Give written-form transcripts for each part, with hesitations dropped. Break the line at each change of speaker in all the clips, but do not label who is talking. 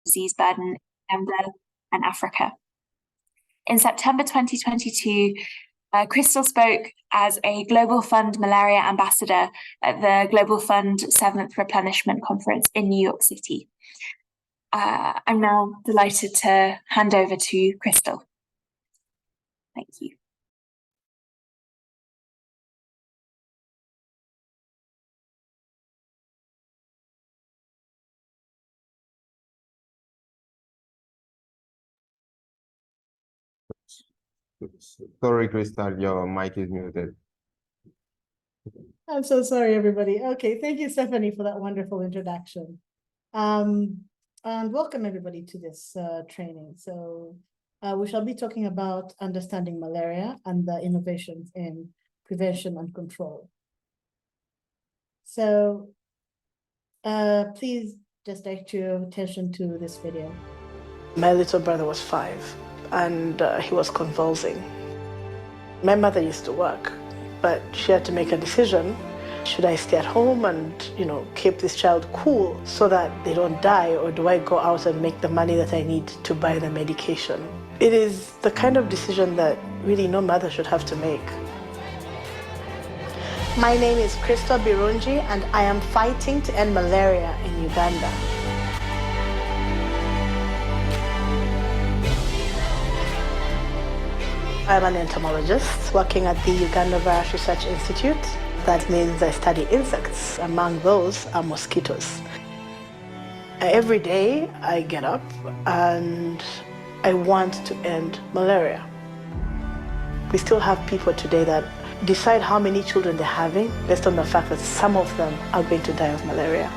disease burden in Uganda and Africa. In September 2022, Crystal spoke as a Global Fund Malaria Ambassador at the Global Fund 7th Replenishment Conference in New York City. I'm now delighted to hand over to Crystal. Thank you.
Sorry, Crystal, your mic is muted.
I'm so sorry, everybody. Okay, thank you, Stephanie, for that wonderful introduction. And welcome everybody to this training. So we shall be talking about understanding malaria and the innovations in prevention and control. So please just direct your attention to this video.
My little brother was 5 and he was convulsing. My mother used to work, but she had to make a decision. Should I stay at home and, keep this child cool so that they don't die, or do I go out and make the money that I need to buy the medication? It is the kind of decision that really no mother should have to make.
My name is Crystal Birungi and I am fighting to end malaria in Uganda.
I'm an entomologist working at the Uganda Virus Research Institute. That means I study insects. Among those are mosquitoes. Every day I get up and I want to end malaria. We still have people today that decide how many children they're having based on the fact that some of them are going to die of malaria.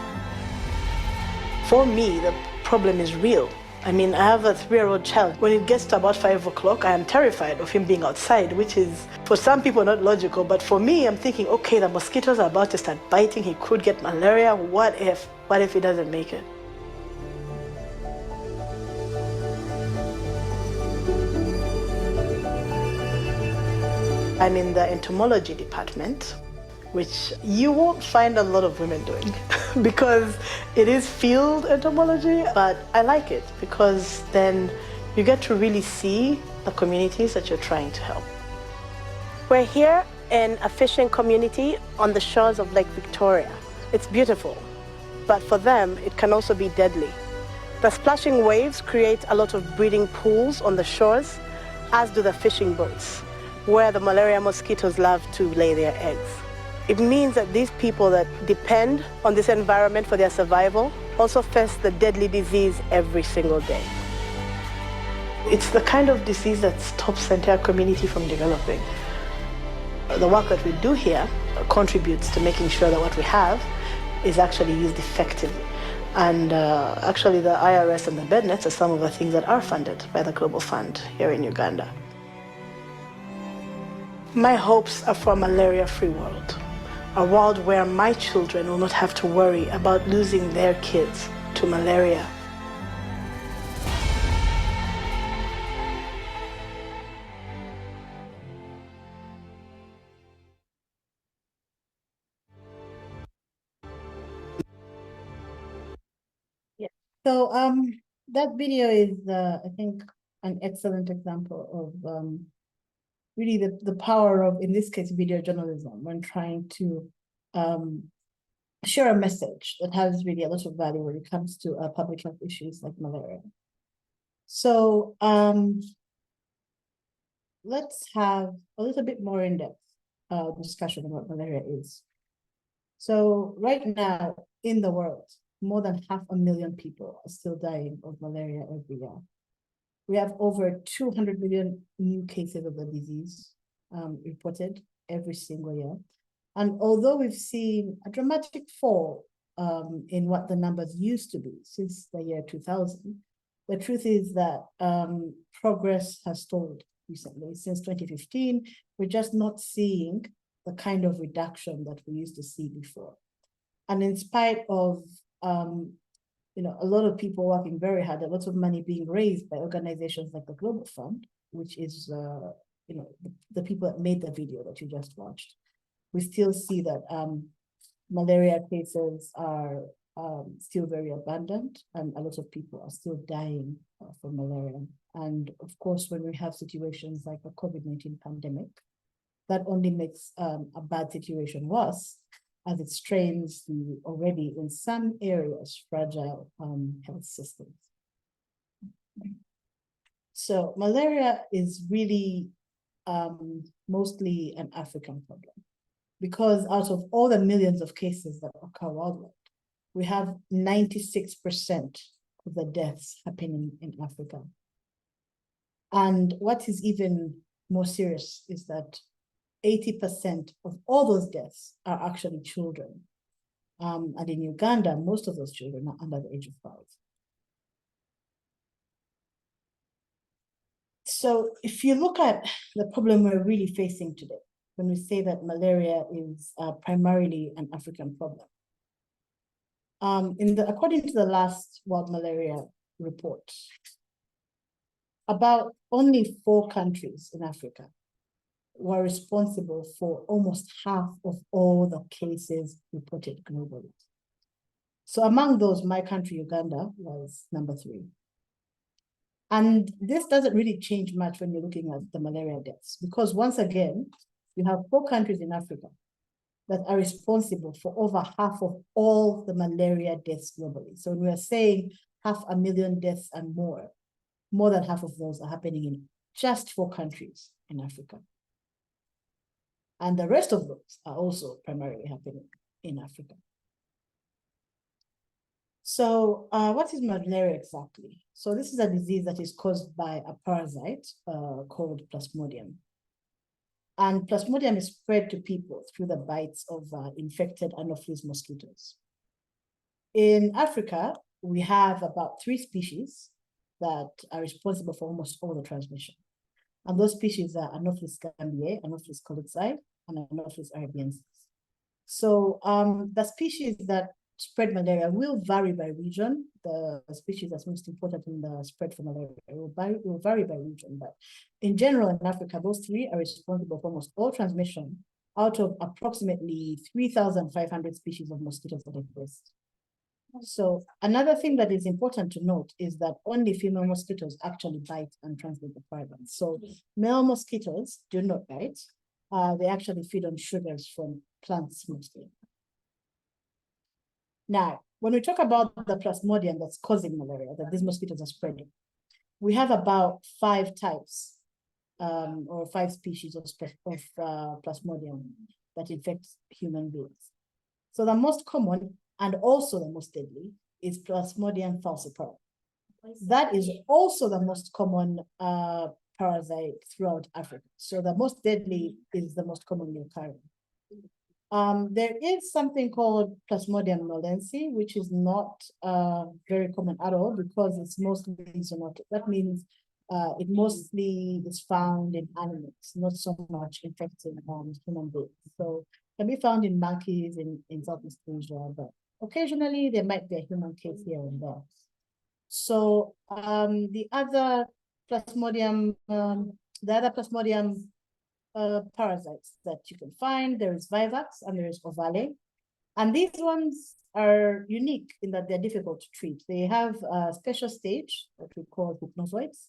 For me, the problem is real. I mean, I have a 3-year-old child. When it gets to about 5 o'clock, I am terrified of him being outside, which is, for some people, not logical. But for me, I'm thinking, okay, the mosquitoes are about to start biting. He could get malaria. What if he doesn't make it? I'm in the entomology department, which you won't find a lot of women doing because it is field entomology, but I like it because then you get to really see the communities that you're trying to help.
We're here in a fishing community on the shores of Lake Victoria. It's beautiful, but for them, it can also be deadly. The splashing waves create a lot of breeding pools on the shores, as do the fishing boats, where the malaria mosquitoes love to lay their eggs. It means that these people that depend on this environment for their survival also face the deadly disease every single day.
It's the kind of disease that stops the entire community from developing. The work that we do here contributes to making sure that what we have is actually used effectively. And actually the IRS and the bed nets are some of the things that are funded by the Global Fund here in Uganda. My hopes are for a malaria-free world. A world where my children will not have to worry about losing their kids to malaria.
Yeah. So that video is, I think, an excellent example of really the power of, in this case, video journalism when trying to share a message that has really a lot of value when it comes to public health issues like malaria. So let's have a little bit more in-depth discussion about what malaria is. So right now in the world, more than 500,000 people are still dying of malaria every year. We have over 200 million new cases of the disease reported every single year. And although we've seen a dramatic fall in what the numbers used to be since the year 2000, the truth is that progress has stalled recently. Since 2015, we're just not seeing the kind of reduction that we used to see before. And in spite of a lot of people working very hard, a lot of money being raised by organizations like the Global Fund, which is the people that made the video that you just watched, we still see that malaria cases are still very abundant, and a lot of people are still dying from malaria. And of course, when we have situations like the COVID-19 pandemic, that only makes a bad situation worse, as it strains the already, in some areas, fragile health systems. So malaria is really mostly an African problem, because out of all the millions of cases that occur worldwide, we have 96% of the deaths happening in Africa. And what is even more serious is that 80% of all those deaths are actually children. And in Uganda, most of those children are under the age of 5. So if you look at the problem we're really facing today, when we say that malaria is primarily an African problem, according to the last World Malaria Report, about only 4 countries in Africa were responsible for almost half of all the cases reported globally. So among those, my country, Uganda, was number 3. And this doesn't really change much when you're looking at the malaria deaths, because once again, you have 4 countries in Africa that are responsible for over half of all the malaria deaths globally. So when we are saying 500,000 deaths and more than half of those are happening in just 4 countries in Africa. And the rest of those are also primarily happening in Africa. So what is malaria exactly? So this is a disease that is caused by a parasite called Plasmodium. And Plasmodium is spread to people through the bites of infected Anopheles mosquitoes. In Africa, we have about 3 species that are responsible for almost all the transmission. And those species are Anopheles gambiae, Anopheles colloxi, and Anopheles arabiensis. So the species that spread malaria will vary by region. The species that's most important in the spread for malaria will vary by region. But in general, in Africa, those 3 are responsible for almost all transmission out of approximately 3,500 species of mosquitoes that exist. So another thing that is important to note is that only female mosquitoes actually bite and transmit the parasite. So male mosquitoes do not bite. They actually feed on sugars from plants mostly. Now, when we talk about the Plasmodium that's causing malaria, that these mosquitoes are spreading, we have about 5 types or 5 species of Plasmodium that infect human beings. So the most common and also the most deadly is Plasmodium falciparum. That is also the most common parasite throughout Africa. So the most deadly is the most commonly occurring. There is something called Plasmodium knowlensi, which is not very common at all because it's mostly zoonotic. That means it mostly is found in animals, not so much infecting human beings. So it can be found in monkeys in Southeast Asia, but occasionally there might be a human case here and there. So the other Plasmodium, parasites that you can find, there is Vivax and there is Ovale. And these ones are unique in that they're difficult to treat. They have a special stage that we call hypnozoids,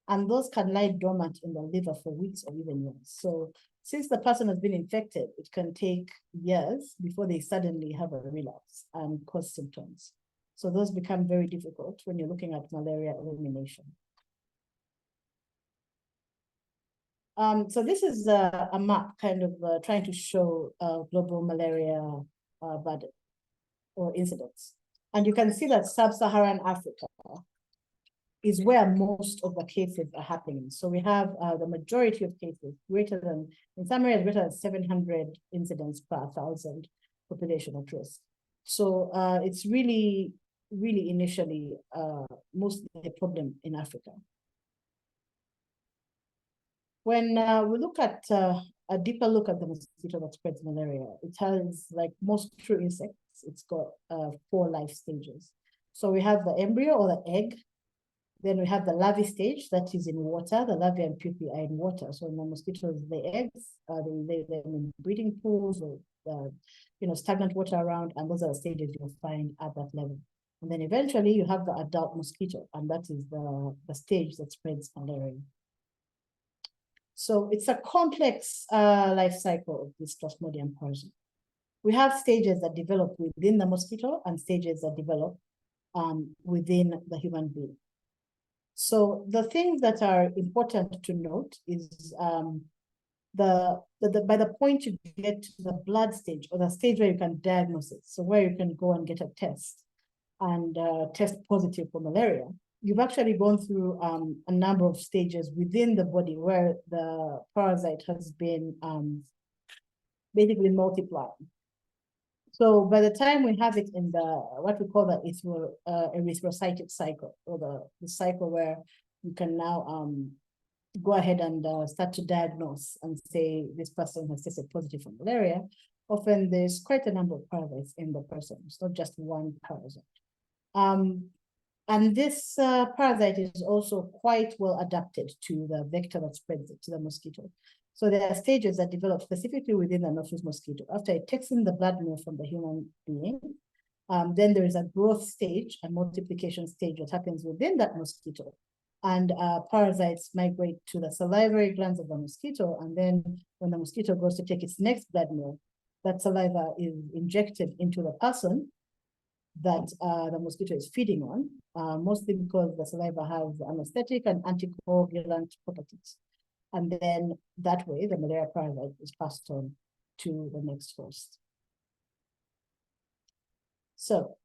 and those can lie dormant in the liver for weeks or even years. So since the person has been infected, it can take years before they suddenly have a relapse and cause symptoms. So those become very difficult when you're looking at malaria elimination. So this is a map kind of trying to show global malaria burden or incidence. And you can see that sub-Saharan Africa is where most of the cases are happening. So we have the majority of cases greater than, in some areas, greater than 700 incidents per 1,000 population at risk. So it's really initially mostly a problem in Africa. When we look at a deeper look at the mosquito that spreads malaria, it has, like most true insects, it's got 4 life stages. So we have the embryo or the egg. Then we have the larvae stage that is in water. The larvae and pupae are in water. So when the mosquitoes lay eggs, they lay them in breeding pools or stagnant water around, and those are the stages you'll find at that level. And then eventually you have the adult mosquito, and that is the stage that spreads malaria. So it's a complex life cycle of this Plasmodium parasite. We have stages that develop within the mosquito and stages that develop within the human being. So the things that are important to note is by the point you get to the blood stage, or the stage where you can diagnose it, so where you can go and get a test and test positive for malaria, you've actually gone through a number of stages within the body where the parasite has been basically multiplying. So by the time we have it in the what we call the erythrocytic cycle, or the cycle where you can now go ahead and start to diagnose and say this person has tested positive for malaria, often there's quite a number of parasites in the person. It's not just one parasite. And this parasite is also quite well adapted to the vector that spreads it, to the mosquito. So there are stages that develop specifically within the Anopheles mosquito. After it takes in the blood meal from the human being, then there is a growth stage, a multiplication stage that happens within that mosquito. And parasites migrate to the salivary glands of the mosquito. And then when the mosquito goes to take its next blood meal, that saliva is injected into the person that the mosquito is feeding on, mostly because the saliva has anesthetic and anticoagulant properties. And then that way, the malaria parasite is passed on to the next host. So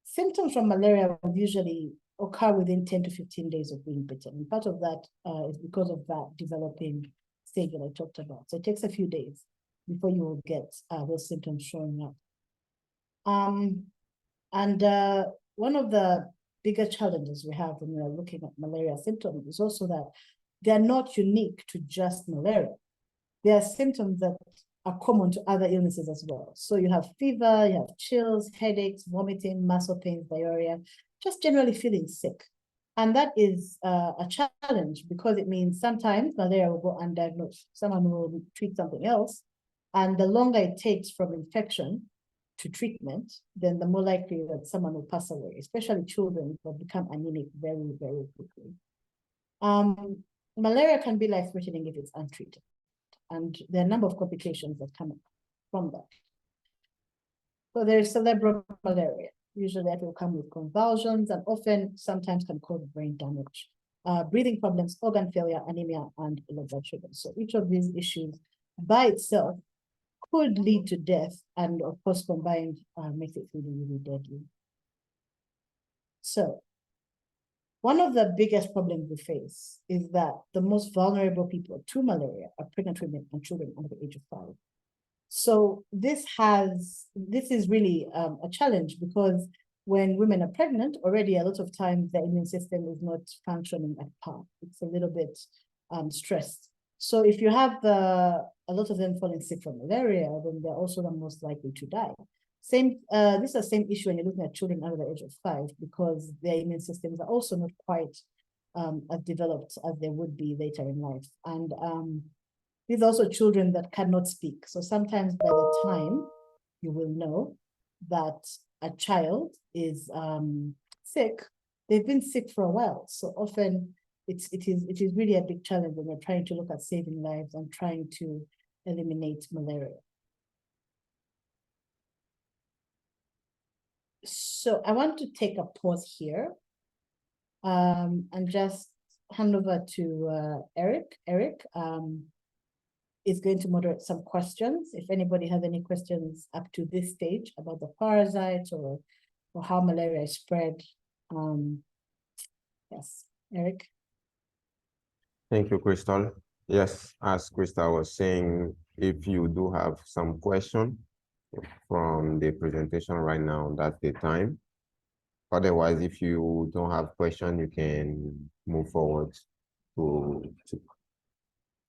symptoms from malaria usually occur within 10 to 15 days of being bitten. And part of that is because of that developing stage that I talked about. So it takes a few days before you will get those symptoms showing up. One of the bigger challenges we have when we are looking at malaria symptoms is also that they're not unique to just malaria. There are symptoms that are common to other illnesses as well. So you have fever, you have chills, headaches, vomiting, muscle pains, diarrhea, just generally feeling sick. And that is a challenge because it means sometimes malaria will go undiagnosed. Someone will treat something else. And the longer it takes from infection to treatment, then the more likely that someone will pass away, especially children that become anemic very, very quickly. Malaria can be life-threatening if it's untreated. And there are a number of complications that come from that. So there is cerebral malaria. Usually that will come with convulsions and often sometimes can cause brain damage, breathing problems, organ failure, anemia, and low blood sugar. So each of these issues by itself could lead to death, and of course combined makes it really, really deadly. So one of the biggest problems we face is that the most vulnerable people to malaria are pregnant women and children under the age of 5. So this is really a challenge because when women are pregnant, already a lot of times the immune system is not functioning at par. It's a little bit stressed. So if you have a lot of them falling sick from malaria, then they're also the most likely to die. This is the same issue when you're looking at children under the age of 5, because their immune systems are also not quite as developed as they would be later in life. And these are also children that cannot speak. So sometimes by the time you will know that a child is sick, they've been sick for a while. So often it is really a big challenge when we're trying to look at saving lives and trying to eliminate malaria. So I want to take a pause here and just hand over to Eric. Eric is going to moderate some questions. If anybody has any questions up to this stage about the parasite or how malaria is spread. Yes, Eric.
Thank you, Crystal. Yes, as Crystal was saying, if you do have some question from the presentation right now, that's the time. Otherwise, if you don't have question, you can move forward to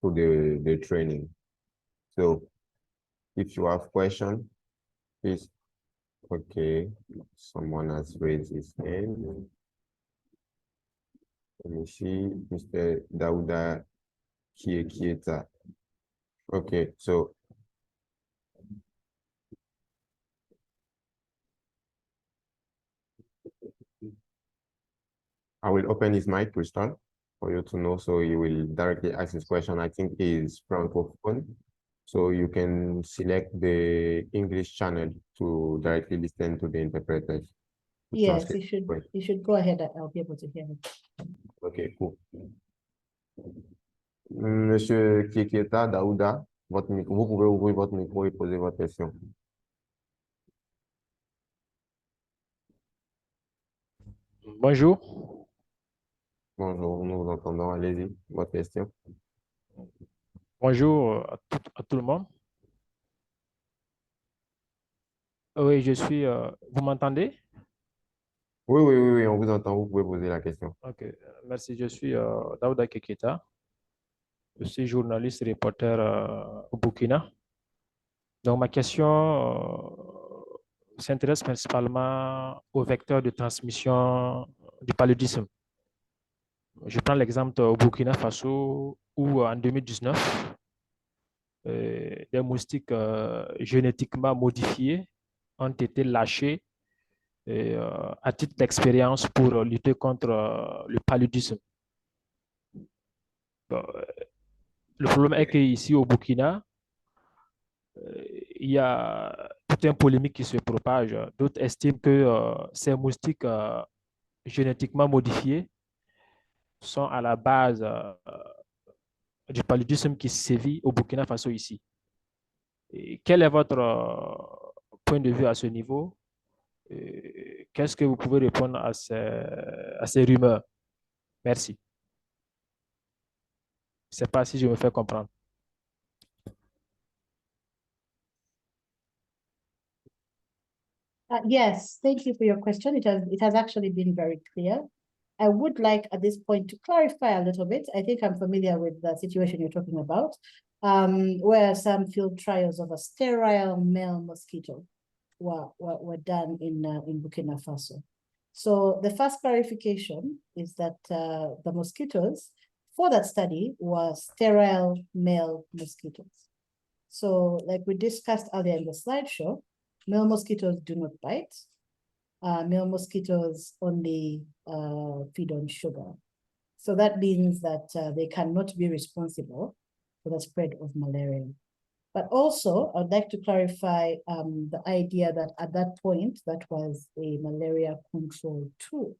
the training. So if you have question, please. Okay, someone has raised his hand. Let me see, Mr. Dauda Kieta. Okay, so I will open his mic, Crystal, for you to know, so he will directly ask his question. I think is Francophone, so you can select the English channel to directly listen to the interpreters.
Yes,
Translate.
you should go ahead. I'll be able to hear him.
Okay, cool. Monsieur Kikieta Daouda, votre micro, vous pouvez ouvrir votre micro et poser votre question.
Bonjour.
Bonjour, nous vous entendons. Allez-y, votre question.
Bonjour à tout le monde. Oui, je suis. Vous m'entendez?
Oui, on vous entend. Vous pouvez poser la question.
Ok, merci. Je suis Daouda Keketa. Je suis journaliste reporter au Burkina. Donc, ma question s'intéresse principalement aux vecteurs de transmission du paludisme. Je prends l'exemple au Burkina Faso où en 2019, des moustiques génétiquement modifiés ont été lâchés à titre d'expérience pour lutter contre le paludisme. Bon, le problème est qu'ici au Burkina, il y a toute une polémique qui se propage. D'autres estiment que ces moustiques génétiquement modifiés sont à la base du paludisme qui sévit au Burkina Faso ici. Et quel est votre point de vue à ce niveau? Qu'est-ce que vous pouvez répondre à ces rumeurs? Merci. Je ne sais pas si je me fais comprendre.
Yes, thank you for your question. It has actually been very clear. I would like at this point to clarify a little bit. I think I'm familiar with the situation you're talking about, where some field trials of a sterile male mosquito were done in Burkina Faso. So the first clarification is that the mosquitoes for that study were sterile male mosquitoes. So like we discussed earlier in the slideshow, male mosquitoes do not bite. Male mosquitoes only feed on sugar. So that means that they cannot be responsible for the spread of malaria. But also, I'd like to clarify the idea that at that point, that was a malaria control tool.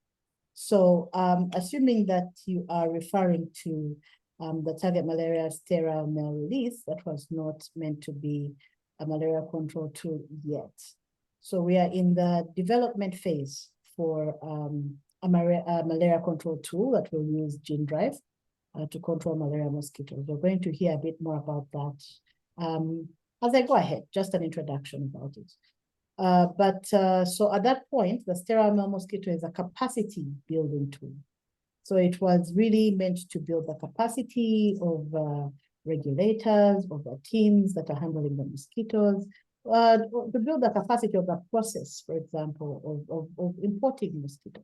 So assuming that you are referring to the target malaria sterile male release, that was not meant to be a malaria control tool yet. So we are in the development phase for a malaria control tool that will use gene drive to control malaria mosquitoes. We're going to hear a bit more about that as I go ahead, just an introduction about it. So at that point, the sterile male mosquito is a capacity building tool. So it was really meant to build the capacity of regulators, of the teams that are handling the mosquitoes, to build the capacity of the process, for example, of importing mosquitoes.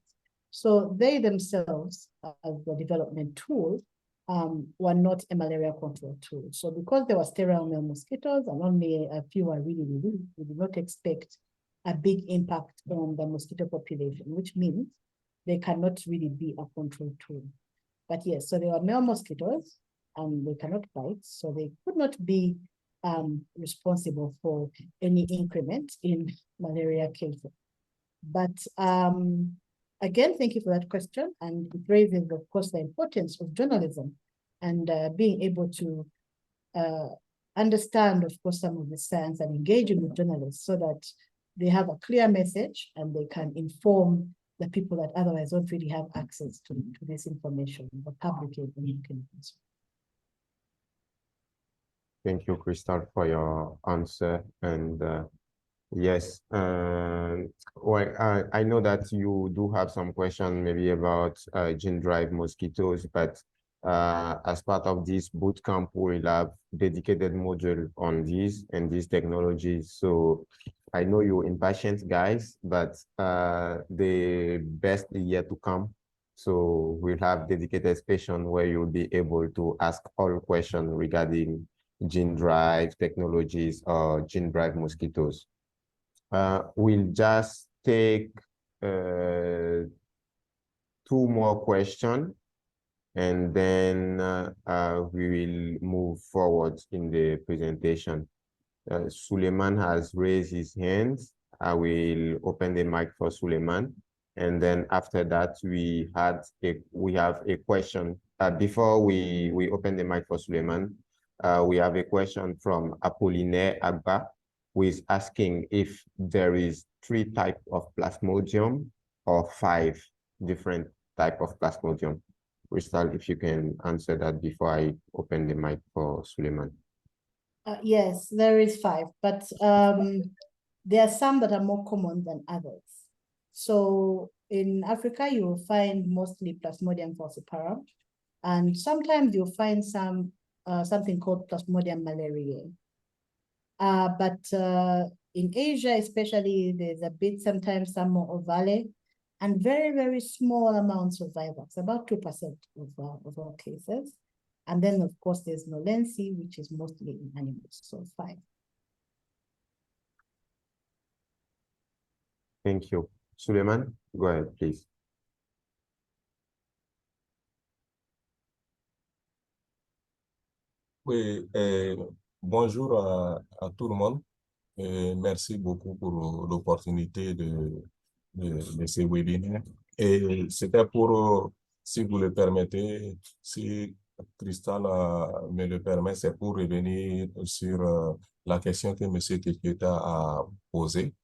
So they themselves, as the development tool, were not a malaria control tool. So because there were sterile male mosquitoes and only a few were really, we did not expect a big impact on the mosquito population, which means they cannot really be a control tool. But yes, so they were male mosquitoes and they cannot bite, so they could not be responsible for any increment in malaria cases. But again, thank you for that question. And it raises, of course, the importance of journalism and being able to understand, of course, some of the science and engaging with journalists so that they have a clear message and they can inform the people that otherwise don't really have access to this information, the public information.
Thank you, Crystal, for your answer. And yes, well, I know that you do have some question maybe about gene drive mosquitoes, but as part of this bootcamp, we'll have dedicated module on these and these technologies. So I know you're impatient, guys, but the best is yet to come. So we'll have dedicated session where you'll be able to ask all questions regarding gene drive technologies or gene drive mosquitoes. We'll just take 2 two more questions, and then we will move forward in the presentation. Suleiman has raised his hands. I will open the mic for Suleiman. And then after that, we have a question. Before we open the mic for Suleiman, we have a question from Apollinaire Agba, who is asking if there is 3 types of Plasmodium or 5 different types of Plasmodium. Crystal, if you can answer that before I open the mic for Suleiman.
Yes, there is 5, but there are some that are more common than others. So in Africa, you will find mostly Plasmodium falciparum, and sometimes you'll find something called Plasmodium malariae. But in Asia, especially, there's a bit, sometimes some more ovale, and very, very small amounts of vivax, about 2% of all cases. And then, of course, there's Nolensi, which is mostly in animals, so 5.
Thank you. Suleiman, go ahead, please.
Oui, bonjour à tout le monde. Merci beaucoup pour l'opportunité de ce webinaire. Et c'était pour, si vous le permettez, si Tristan me le permet, c'est pour revenir sur la question que M. Keketa a posée.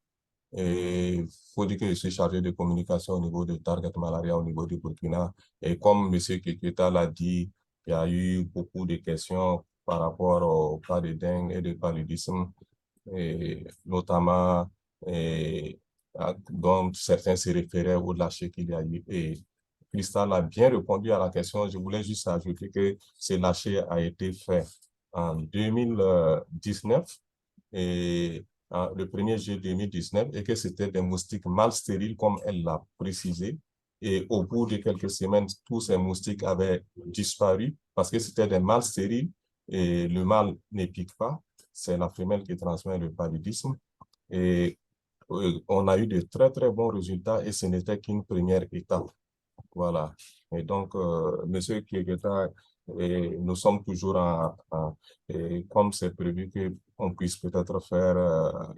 Et il faut dire que je suis chargé de communication au niveau de Target Malaria au niveau du Burkina. Et comme M. Keketa l'a dit, il y a eu beaucoup de questions par rapport au cas de dengue et de paludisme, et notamment dont certains se référaient au lâcher qu'il y a eu. Et Crystal a bien répondu à la question. Je voulais juste ajouter que ce lâcher a été fait en 2019 et le 1er juillet 2019 et que c'était des moustiques mal stériles comme elle l'a précisé. Et au bout de quelques semaines, tous ces moustiques avaient disparu parce que c'était des mâles stériles et le mâle ne pique pas. C'est la femelle qui transmet le paludisme. Et on a eu de très, très bons résultats et ce n'était qu'une première étape. Voilà. Et donc, Monsieur Kiegeta, nous sommes toujours comme c'est prévu qu'on puisse peut-être faire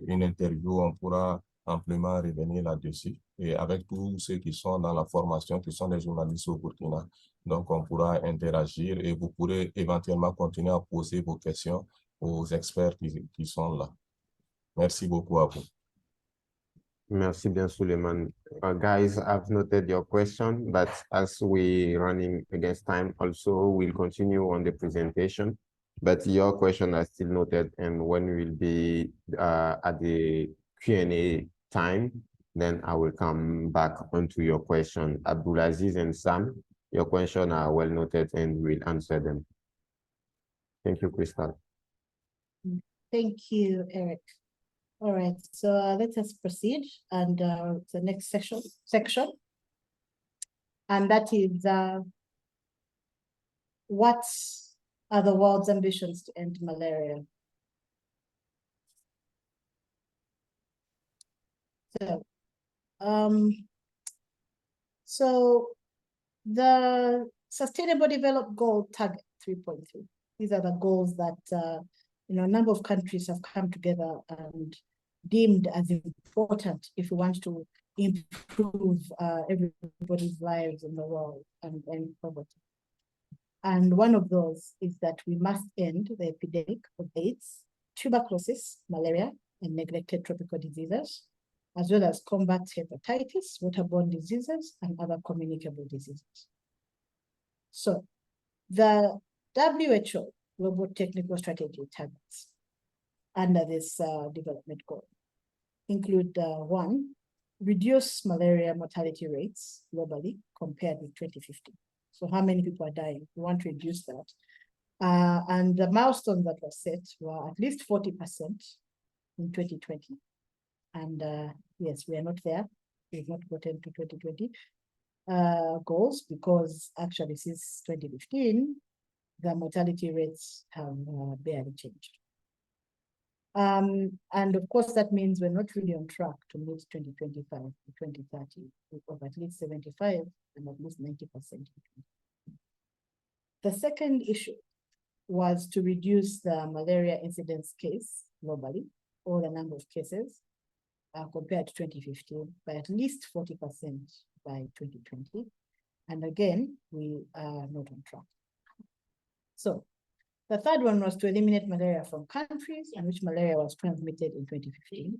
une interview, on pourra amplement revenir là-dessus. Et avec tous ceux qui sont dans la formation, qui sont des journalistes au Burkina, donc on pourra interagir et vous pourrez éventuellement continuer à poser vos questions aux experts qui sont là. Merci beaucoup à vous.
Merci bien, Suleiman. Guys, I've noted your question, but as we're running against time, also we'll continue on the presentation. But your question are still noted, and when we'll be at the Q&A time, then I will come back onto your question. Abdulaziz and Sam, your question are well noted, and we'll answer them. Thank you, Crystal.
Thank you, Eric. All right, so let us proceed and the next section, and that is what are the world's ambitions to end malaria? So the Sustainable Development Goal target 3.3. These are the goals that a number of countries have come together and deemed as important if we want to improve everybody's lives in the world and end poverty. And one of those is that we must end the epidemic of AIDS, tuberculosis, malaria, and neglected tropical diseases, as well as combat hepatitis, waterborne diseases, and other communicable diseases. So the WHO Global Technical Strategy targets under this development goal include 1, reduce malaria mortality rates globally compared with 2015. So how many people are dying? We want to reduce that. And the milestones that were set were at least 40% in 2020. And yes, we are not there. We've not gotten to 2020 goals because actually since 2015, the mortality rates have barely changed. And of course, that means we're not really on track to meet 2025 to 2030 of at least 75 and at least 90%. The second issue was to reduce the malaria incidence case globally, or the number of cases, compared to 2015 by at least 40% by 2020. And again, we are not on track. So the third one was to eliminate malaria from countries in which malaria was transmitted in 2015.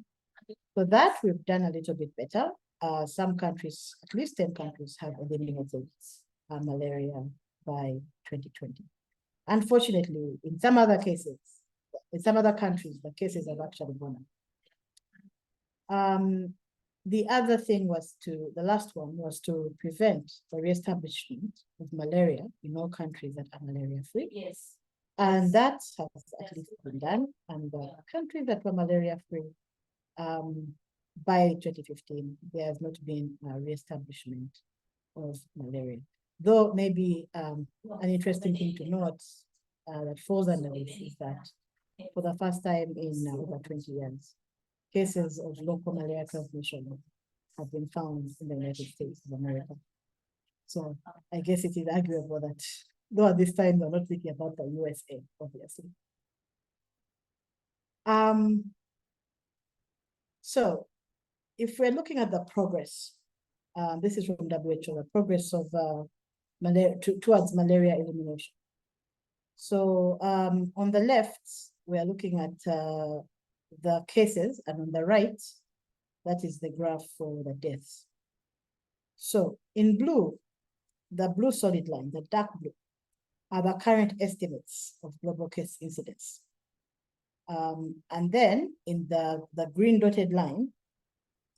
So that we've done a little bit better. Some countries, at least 10 countries, have eliminated malaria by 2020. Unfortunately, in some other cases, in some other countries, the cases have actually gone up. The other thing was the last one was to prevent the reestablishment of malaria in all countries that are malaria-free. Yes. And that has at least been done. And the countries that were malaria-free, by 2015, there has not been a reestablishment of malaria. Though maybe an interesting thing to note that falls under this is that for the first time in over 20 years, cases of local malaria transmission have been found in the United States of America. So I guess it is arguable that, though at this time we're not thinking about the USA, obviously. So if we're looking at the progress, this is from WHO, the progress of towards malaria elimination. So on the left, we are looking at the cases, and on the right, that is the graph for the deaths. So in blue, the blue solid line, the dark blue, are the current estimates of global case incidence. And then in the green dotted line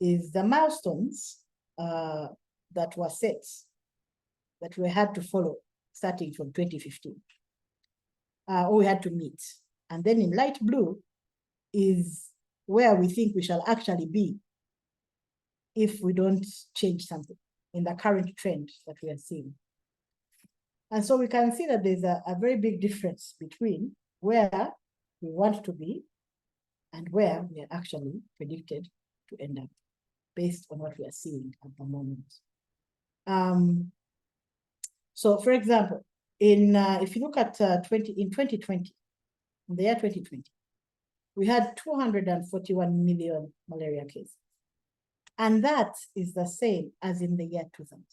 is the milestones that were set, that we had to follow starting from 2015, or we had to meet. And then in light blue is where we think we shall actually be if we don't change something in the current trend that we are seeing. And so we can see that there's a very big difference between where we want to be and where we are actually predicted to end up based on what we are seeing at the moment. So for example, if you look at 2020, in the year 2020, we had 241 million malaria cases. And that is the same as in the year 2000,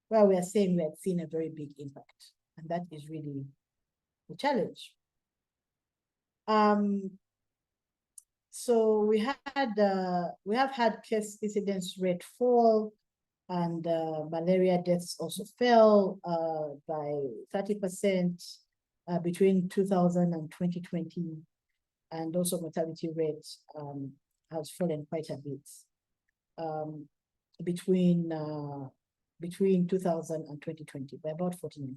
where we are saying we had seen a very big impact. And that is really a challenge. So we have had case incidence rate fall, and malaria deaths also fell by 30% between 2000 and 2020, and also mortality rate has fallen quite a bit between 2000 and 2020 by about 49%.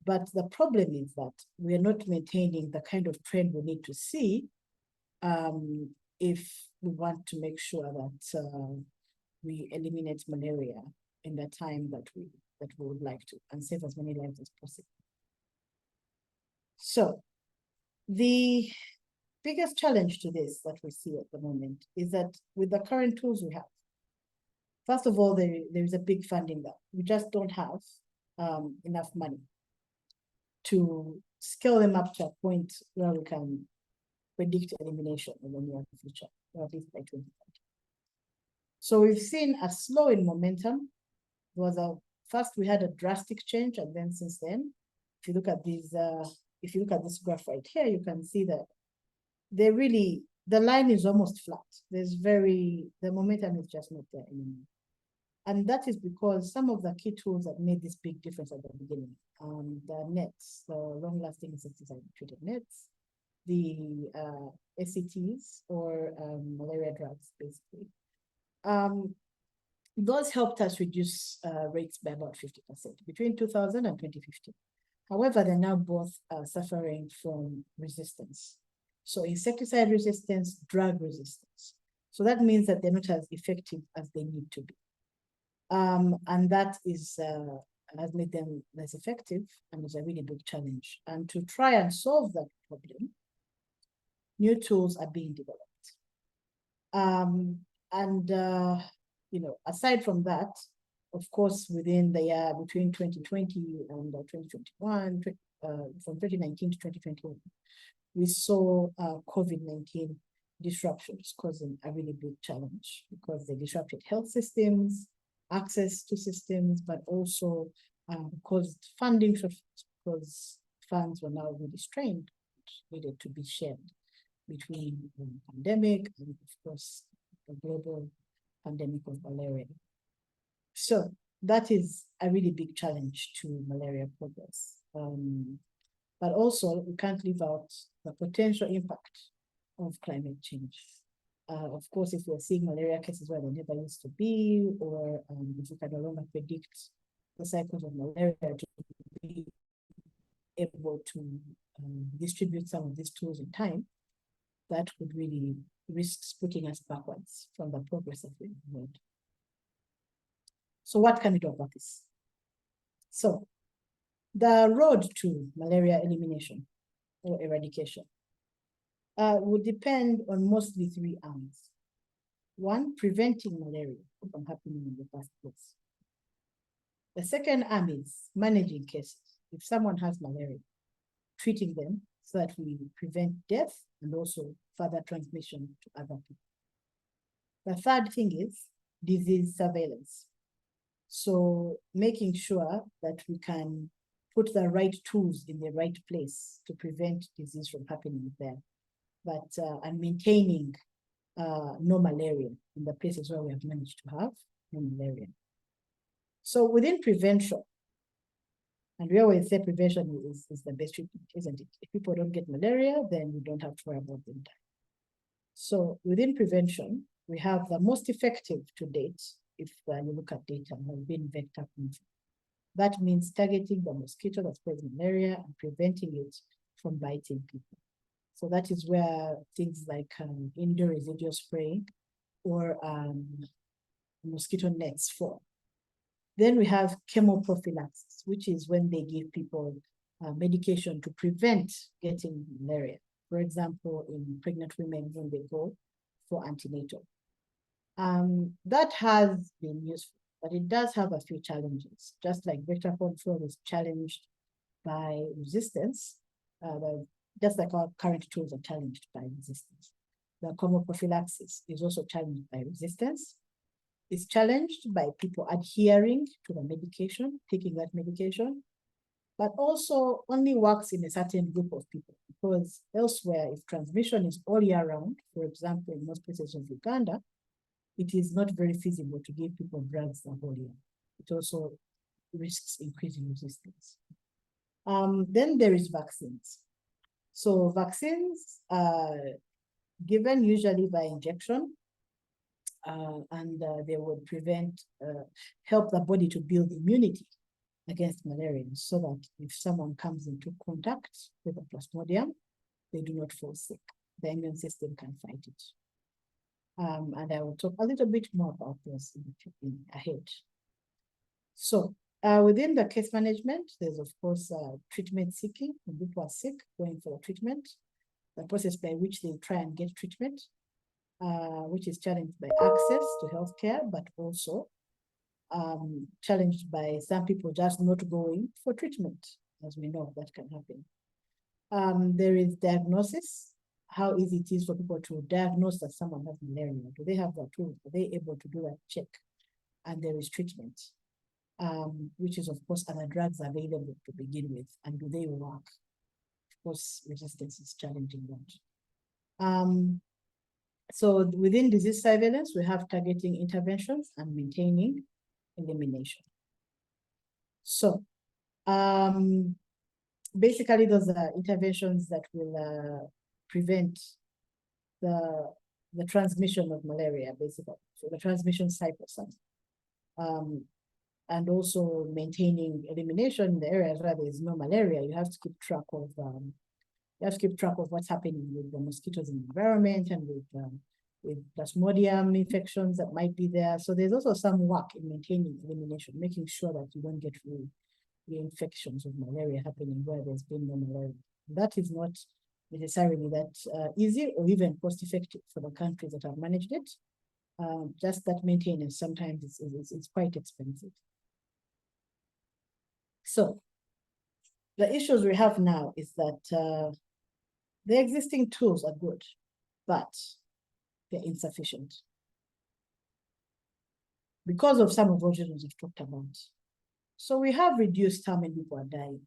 But the problem is that we are not maintaining the kind of trend we need to see if we want to make sure that we eliminate malaria in the time that we would like to, and save as many lives as possible. So the biggest challenge to this that we see at the moment is that with the current tools we have, first of all, there is a big funding gap. We just don't have enough money to scale them up to a point where we can predict elimination in the near future, or at least by 2030. So we've seen a slow in momentum. First we had a drastic change, and then since then, if you look at these, if you look at this graph right here, you can see that the line is almost flat. The momentum is just not there anymore. And that is because some of the key tools that made this big difference at the beginning, the nets, the long-lasting insecticide-treated nets, the ACTs, or malaria drugs, basically. Those helped us reduce rates by about 50% between 2000 and 2015. However, they're now both suffering from resistance. So insecticide resistance, drug resistance. So that means that they're not as effective as they need to be. And that has made them less effective, and is a really big challenge. And to try and solve that problem, new tools are being developed. Aside from that, of course, within the year between 2020 and 2021, from 2019 to 2021, we saw COVID-19 disruptions causing a really big challenge because they disrupted health systems, access to systems, but also caused funding because funds were now really strained, needed to be shared between the pandemic and, of course, the global pandemic of malaria. So that is a really big challenge to malaria progress. But also, we can't leave out the potential impact of climate change. Of course, if we're seeing malaria cases where they never used to be, or if we can no longer predict the cycles of malaria to be able to distribute some of these tools in time, that would really risk putting us backwards from the progress that we've made. So what can we do about this? So the road to malaria elimination or eradication would depend on mostly three arms. One, preventing malaria from happening in the first place. The second arm is managing cases. If someone has malaria, treating them so that we prevent death and also further transmission to other people. The third thing is disease surveillance. So making sure that we can put the right tools in the right place to prevent disease from happening there, and maintaining no malaria in the places where we have managed to have no malaria. So within prevention, and we always say prevention is the best treatment, isn't it? If people don't get malaria, then we don't have to worry about them dying. So within prevention, we have the most effective to date, if you look at data, have been vector control. That means targeting the mosquito that spreads malaria and preventing it from biting people. So that is where things like indoor residual spraying or mosquito nets fall. Then we have chemoprophylaxis, which is when they give people medication to prevent getting malaria. For example, in pregnant women when they go for antenatal. That has been useful, but it does have a few challenges. Just like vector control is challenged by resistance, just like our current tools are challenged by resistance. The chemoprophylaxis is also challenged by resistance. It's challenged by people adhering to the medication, taking that medication, but also only works in a certain group of people, because elsewhere, if transmission is all year round, for example, in most places of Uganda, it is not very feasible to give people drugs the whole year. It also risks increasing resistance. Then there is vaccines. So vaccines are given usually by injection, and they would help the body to build immunity against malaria, so that if someone comes into contact with a plasmodium, they do not fall sick. The immune system can fight it. And I will talk a little bit more about this ahead. So within the case management, there's of course treatment seeking. When people are sick, going for treatment, the process by which they try and get treatment, which is challenged by access to healthcare, but also challenged by some people just not going for treatment, as we know that can happen. There is diagnosis, how easy it is for people to diagnose that someone has malaria. Do they have the tools? Are they able to do that check? And there is treatment, which is of course, are the drugs available to begin with, and do they work? Of course, resistance is challenging that. So within disease surveillance, we have targeting interventions and maintaining elimination. So basically, those are interventions that will prevent the transmission of malaria, basically, so the transmission cycles, and also maintaining elimination in the areas where there is no malaria. You have to keep track of what's happening with the mosquitoes in the environment and with plasmodium infections that might be there. So there's also some work in maintaining elimination, making sure that you don't get reinfections of malaria happening where there's been no malaria. That is not necessarily that easy or even cost effective for the countries that have managed it. Just that maintenance sometimes it's quite expensive. So the issues we have now is that the existing tools are good, but they're insufficient because of some of those reasons we've talked about. So we have reduced how many people are dying,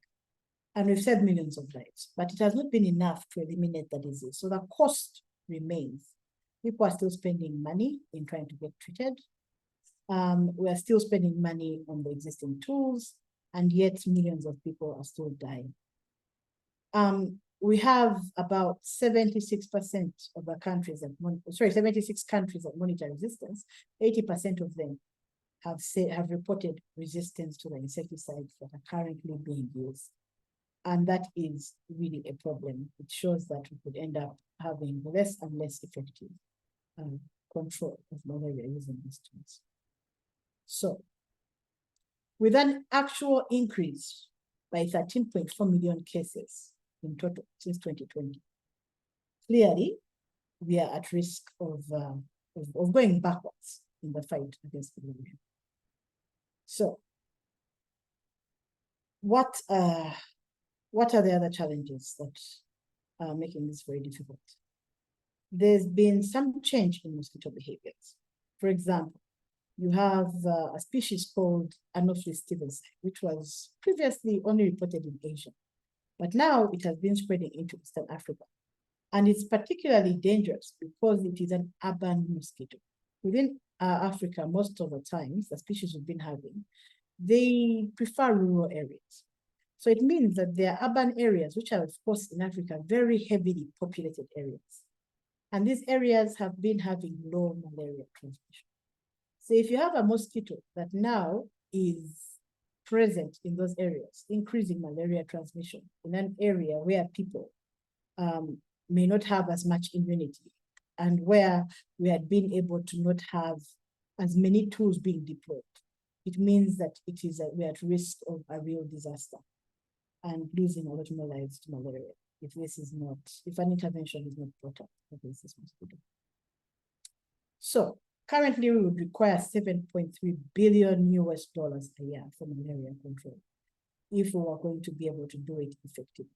and we've saved millions of lives, but it has not been enough to eliminate the disease. So the cost remains. People are still spending money in trying to get treated. We are still spending money on the existing tools, and yet millions of people are still dying. We have about 76% of the countries that 76 countries that monitor resistance. 80% of them have reported resistance to the insecticides that are currently being used. And that is really a problem. It shows that we could end up having less and less effective control of malaria using these tools. So, with an actual increase by 13.4 million cases in total since 2020, clearly we are at risk of going backwards in the fight against malaria. So, what are the other challenges that are making this very difficult? There's been some change in mosquito behaviors. For example, you have a species called Anopheles stevensii, which was previously only reported in Asia, but now it has been spreading into Eastern Africa. And it's particularly dangerous because it is an urban mosquito. Within Africa, most of the times, the species we've been having, they prefer rural areas. So it means that there are urban areas, which are, of course, in Africa, very heavily populated areas. And these areas have been having low malaria transmission. So if you have a mosquito that now is present in those areas, increasing malaria transmission in an area where people may not have as much immunity, and where we had been able to not have as many tools being deployed, it means that we're at risk of a real disaster and losing a lot more lives to malaria if an intervention is not brought up against this mosquito. So currently we would require $7.3 billion a year for malaria control if we are going to be able to do it effectively.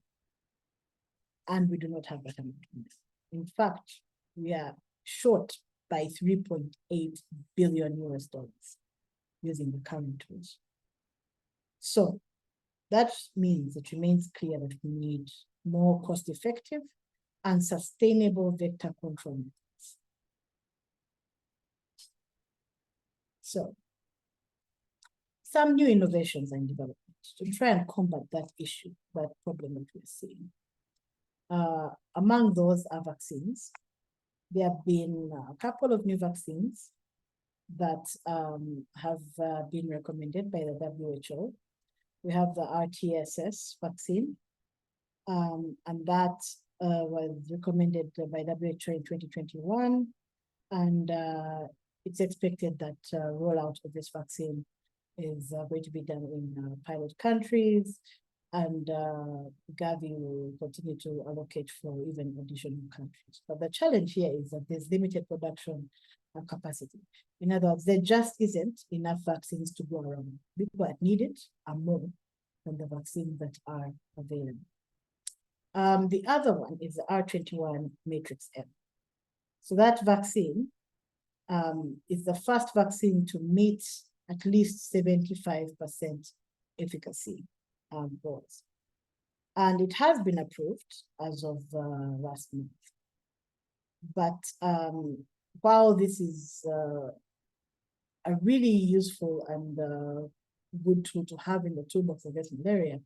And we do not have that amount of money. In fact, we are short by $3.8 billion using the current tools. So that means it remains clear that we need more cost-effective and sustainable vector control methods. So some new innovations are in development to try and combat that issue, that problem that we're seeing. Among those are vaccines. There have been a couple of new vaccines that have been recommended by the WHO. We have the RTSS vaccine, and that was recommended by WHO in 2021, and it's expected that rollout of this vaccine is going to be done in pilot countries, and Gavi will continue to allocate for even additional countries. But the challenge here is that there's limited production capacity. In other words, there just isn't enough vaccines to go around. People that need it are more than the vaccines that are available. The other one is the R21 Matrix M. So that vaccine is the first vaccine to meet at least 75% efficacy goals. And it has been approved as of last month. But while this is a really useful and good tool to have in the toolbox against malaria,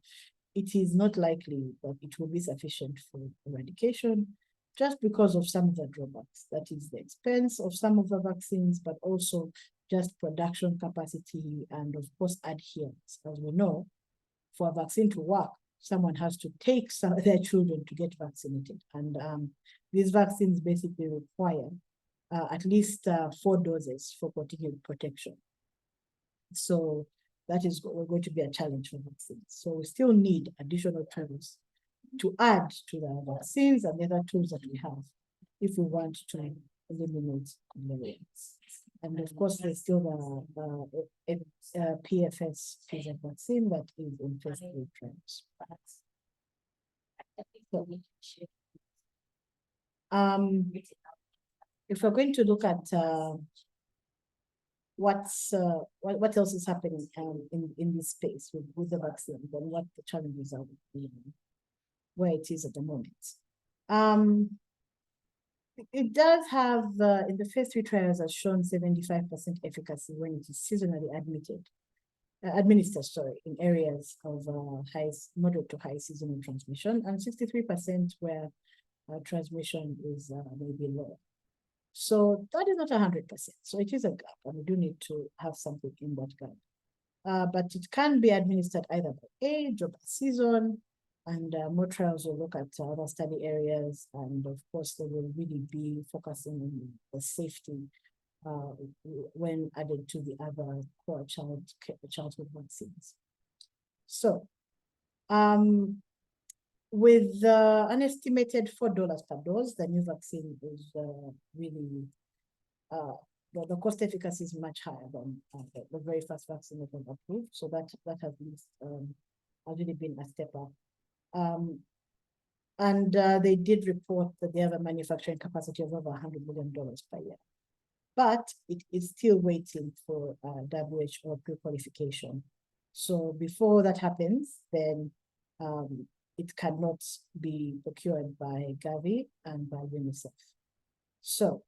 it is not likely that it will be sufficient for eradication, just because of some of the drawbacks. That is the expense of some of the vaccines, but also just production capacity and, of course, adherence. As we know, for a vaccine to work, someone has to take their children to get vaccinated. And these vaccines basically require at least 4 doses for continued protection. So that is going to be a challenge for vaccines. So we still need additional tools to add to the vaccines and the other tools that we have if we want to eliminate malaria. And of course, there's still the PFS vaccine that is in phase 3 trials. If we're going to look at what else is happening in this space with the vaccine, and what the challenges are, where it is at the moment. It does have, in the phase 3 trials, has shown 75% efficacy when it is seasonally administered, in areas of moderate to high seasonal transmission, and 63% where transmission is maybe lower. So that is not 100%. So it is a gap, and we do need to have something in that gap. But it can be administered either by age or by season, and more trials will look at other study areas, and of course they will really be focusing on the safety when added to the other core childhood vaccines. So with an estimated $4 per dose, the new vaccine is really, the cost efficacy is much higher than the very first vaccine that was approved. So that has really been a step up. And they did report that they have a manufacturing capacity of over $100 million per year. But it is still waiting for WHO pre-qualification. So before that happens, then it cannot be procured by Gavi and by UNICEF. So,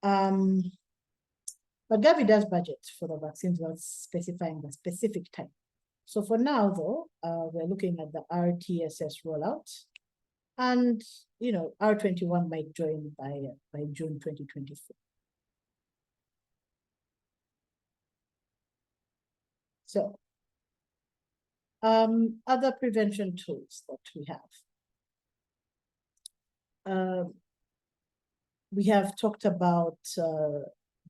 but Gavi does budget for the vaccines without specifying the specific type. So for now, though, we're looking at the RTSS rollout, and R21 might join by June 2024. So, other prevention tools that we have talked about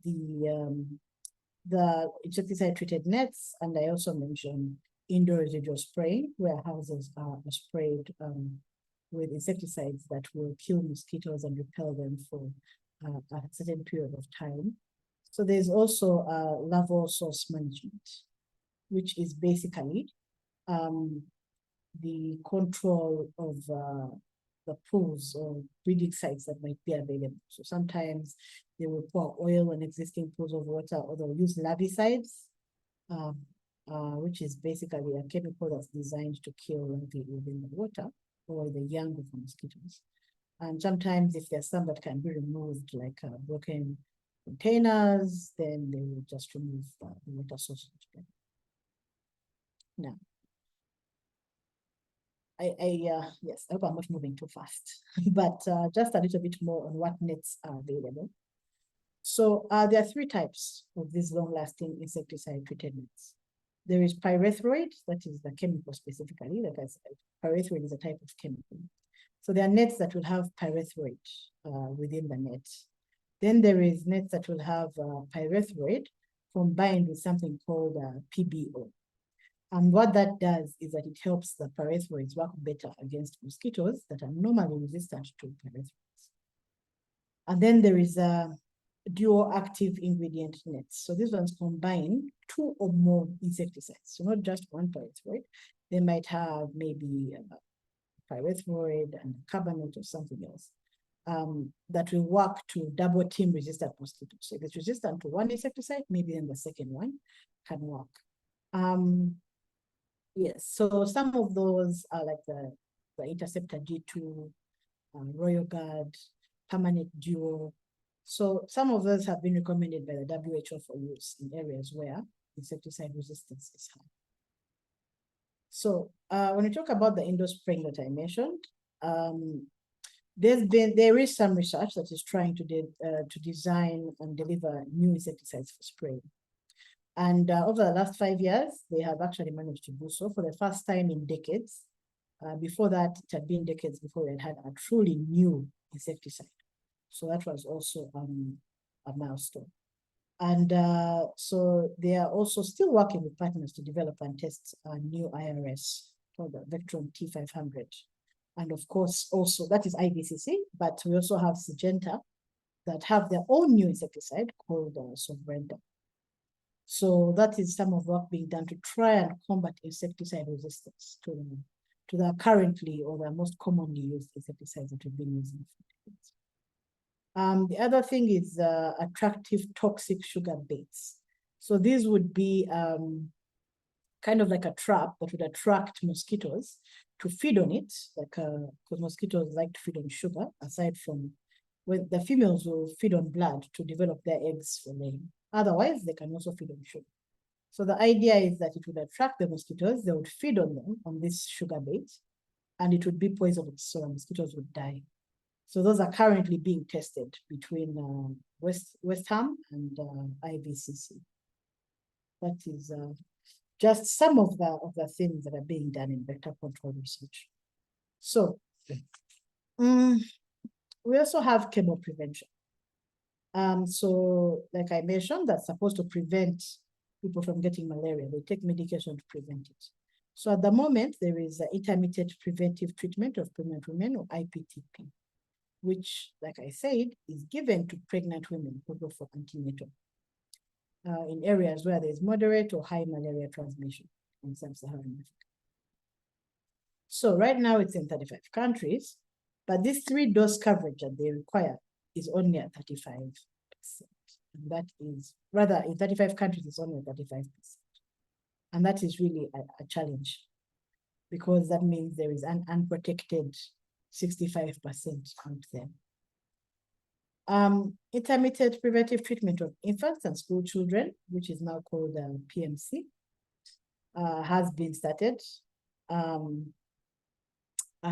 the insecticide-treated nets, and I also mentioned indoor residual spraying, where houses are sprayed with insecticides that will kill mosquitoes and repel them for a certain period of time. So there's also larval source management, which is basically the control of the pools or breeding sites that might be available. So sometimes they will pour oil on existing pools of water, or they'll use larvicides, which is basically a chemical that's designed to kill larvae within the water or the young of the mosquitoes. And sometimes if there's some that can be removed, like broken containers, then they will just remove the water source altogether. Now, yes, I hope I'm not moving too fast, but just a little bit more on what nets are available. So there are 3 types of these long-lasting insecticide-treated nets. There is pyrethroid, that is the chemical specifically. Like I said, pyrethroid is a type of chemical. So there are nets that will have pyrethroid within the net. Then there is nets that will have pyrethroid combined with something called PBO. And what that does is that it helps the pyrethroids work better against mosquitoes that are normally resistant to pyrethroids. And then there is a dual active ingredient nets. So these ones combine 2 or more insecticides. So not just one pyrethroid. They might have maybe pyrethroid and carbamate or something else that will work to double team resistant mosquitoes. So if it's resistant to one insecticide, maybe then the second one can work. Yes, so some of those are like the Interceptor G2, Royal Guard, Permanent Duo. So some of those have been recommended by the WHO for use in areas where insecticide resistance is high. So when we talk about the indoor spraying that I mentioned, there is some research that is trying to design and deliver new insecticides for spraying. And over the last 5 years, they have actually managed to do so for the first time in decades. Before that, it had been decades before we had a truly new insecticide. So that was also a milestone. And so they are also still working with partners to develop and test a new IRS called the Vectron T500 And of course, also that is IVCC, but we also have Syngenta that have their own new insecticide called Sovrenta. So that is some of work being done to try and combat insecticide resistance to the currently or the most commonly used insecticides that we've been using. The other thing is attractive toxic sugar baits. So these would be kind of like a trap that would attract mosquitoes to feed on it, like because mosquitoes like to feed on sugar, aside from when the females will feed on blood to develop their eggs for laying. Otherwise, they can also feed on sugar. So the idea is that it would attract the mosquitoes, they would feed on them, on this sugar bait, and it would be poisonous, so the mosquitoes would die. So those are currently being tested between West Ham and IVCC. That is just some of the things that are being done in vector control research. So we also have chemoprevention. So like I mentioned, that's supposed to prevent people from getting malaria. They take medication to prevent it. So at the moment, there is intermittent preventive treatment of pregnant women, or IPTP, which, like I said, is given to pregnant women who go for antenatal in areas where there's moderate or high malaria transmission in sub-Saharan Africa. So right now it's in 35 countries, but this 3-dose coverage that they require is only at 35%. And that is, rather, in 35 countries, it's only at 35%. And that is really a challenge, because that means there is an unprotected 65% out there. Intermittent preventive treatment of infants and school children, which is now called PMC, has been started. And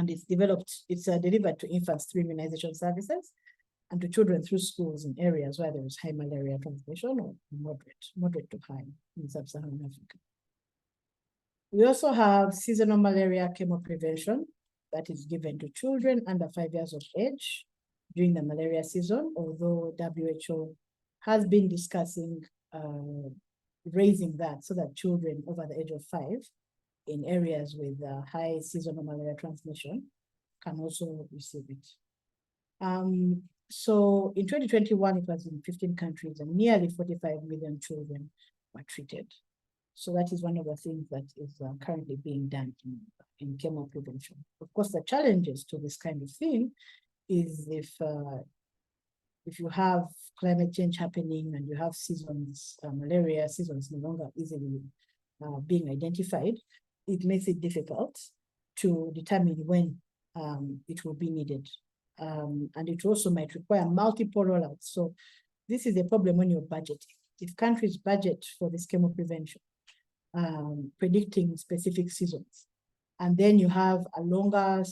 it's delivered to infants through immunization services and to children through schools in areas where there is high malaria transmission or moderate to high in sub-Saharan Africa. We also have seasonal malaria chemoprevention that is given to children under 5 years of age during the malaria season, although WHO has been discussing raising that so that children over the age of 5 in areas with high seasonal malaria transmission can also receive it. So in 2021, it was in 15 countries and nearly 45 million children were treated. So that is one of the things that is currently being done in chemoprevention. Of course, the challenges to this kind of thing is if you have climate change happening and you have seasons, malaria seasons no longer easily being identified, it makes it difficult to determine when it will be needed. And it also might require multiple rollouts. So this is a problem when you're budgeting. If countries budget for this chemoprevention, predicting specific seasons, and then you have a longer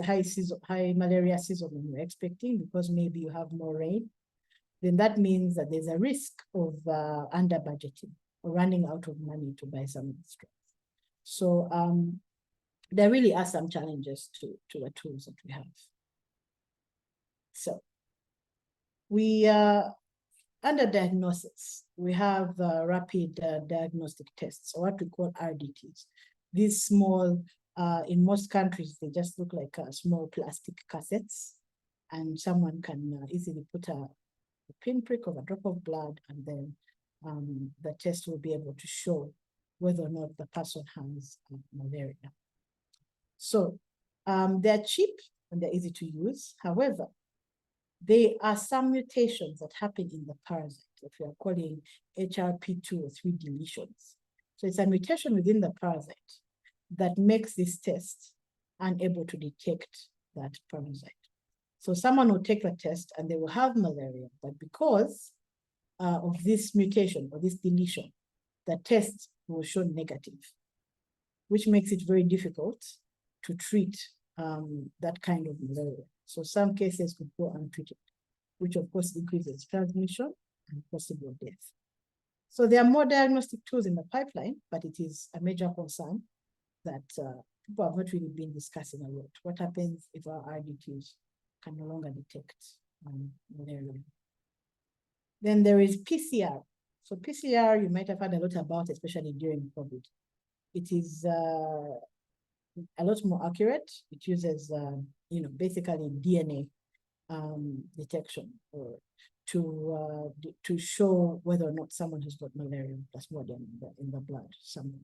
high malaria season than you're expecting because maybe you have more rain, then that means that there's a risk of under budgeting or running out of money to buy some of these drugs. So there really are some challenges to the tools that we have. So we under diagnosis, we have rapid diagnostic tests, or what we call RDTs. These small, in most countries, they just look like small plastic cassettes, and someone can easily put a pinprick of a drop of blood, and then the test will be able to show whether or not the person has malaria. So they're cheap and they're easy to use. However, there are some mutations that happen in the parasite that we are calling HRP2 or 3 deletions. So it's a mutation within the parasite that makes this test unable to detect that parasite. So someone will take the test and they will have malaria, but because of this mutation or this deletion, the test will show negative, which makes it very difficult to treat that kind of malaria. So some cases could go untreated, which of course increases transmission and possible death. So there are more diagnostic tools in the pipeline, but it is a major concern that people have not really been discussing a lot. What happens if our RDTs can no longer detect malaria? Then there is PCR. So PCR, you might have heard a lot about, especially during COVID. It is a lot more accurate. It uses, basically DNA detection or to show whether or not someone has got malaria plasmodium in the blood somewhere.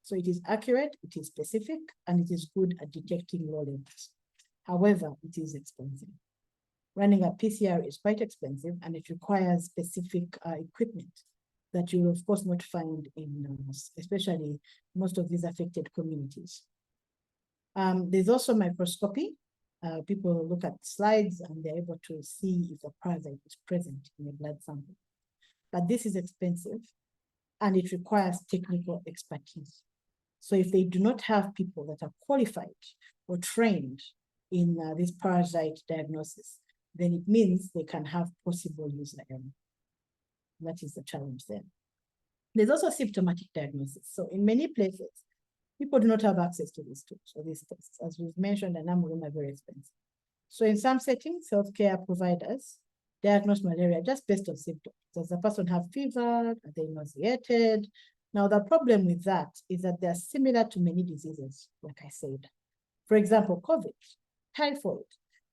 So it is accurate, it is specific, and it is good at detecting low levels. However, it is expensive. Running a PCR is quite expensive, and it requires specific equipment that you will, of course, not find in, especially most of these affected communities. There's also microscopy. People look at slides and they're able to see if a parasite is present in a blood sample. But this is expensive and it requires technical expertise. So if they do not have people that are qualified or trained in this parasite diagnosis, then it means they can have possible user error. That is the challenge there. There's also symptomatic diagnosis. So in many places, people do not have access to these tools or these tests. As we've mentioned, a number of them are very expensive. So in some settings, healthcare providers diagnose malaria just based on symptoms. Does the person have fever? Are they nauseated? Now, the problem with that is that they're similar to many diseases, like I said. For example, COVID, typhoid.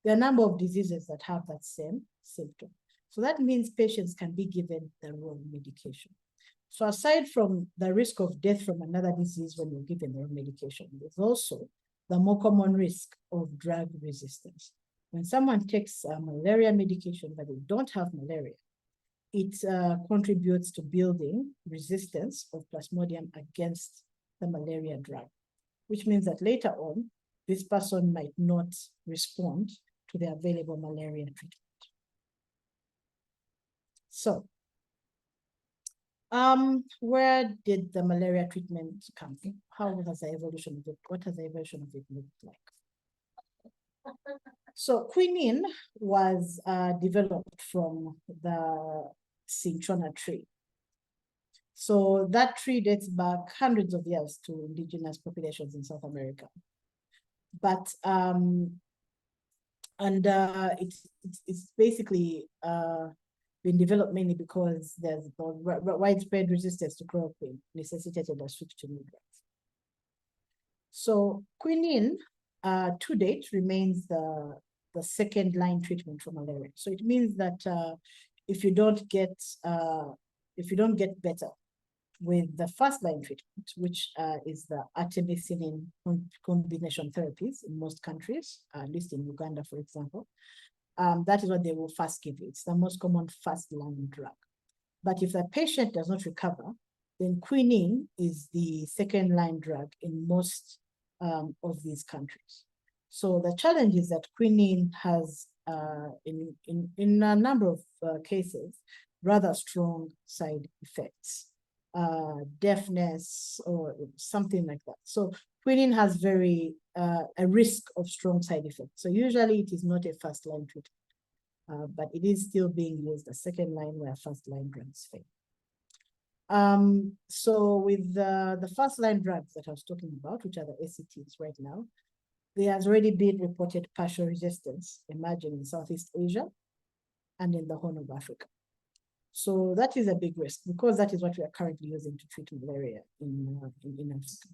There are a number of diseases that have that same symptom. So that means patients can be given the wrong medication. So aside from the risk of death from another disease when you're given the wrong medication, there's also the more common risk of drug resistance. When someone takes a malaria medication but they don't have malaria, it contributes to building resistance of Plasmodium against the malaria drug, which means that later on, this person might not respond to the available malaria treatment. So, where did the malaria treatment come from? How has the evolution of it? What has the evolution of it looked like? So quinine was developed from the cinchona tree. So that tree dates back hundreds of years to indigenous populations in South America. But it's basically been developed mainly because there's widespread resistance to chloroquine necessitated a switch to new drugs. So quinine to date remains the second line treatment for malaria. So it means that if you don't get better with the first line treatment, which is the artemisinin combination therapies in most countries, at least in Uganda, for example, that is what they will first give you. It's the most common first line drug. But if the patient does not recover, then quinine is the second line drug in most of these countries. So the challenge is that quinine has, in a number of cases, rather strong side effects, deafness or something like that. So quinine has a risk of strong side effects. So usually it is not a first line treatment, but it is still being used as second line where first line drugs fail. So with the first line drugs that I was talking about, which are the ACTs right now, there has already been reported partial resistance emerging in Southeast Asia and in the Horn of Africa. So that is a big risk because that is what we are currently using to treat malaria in Africa.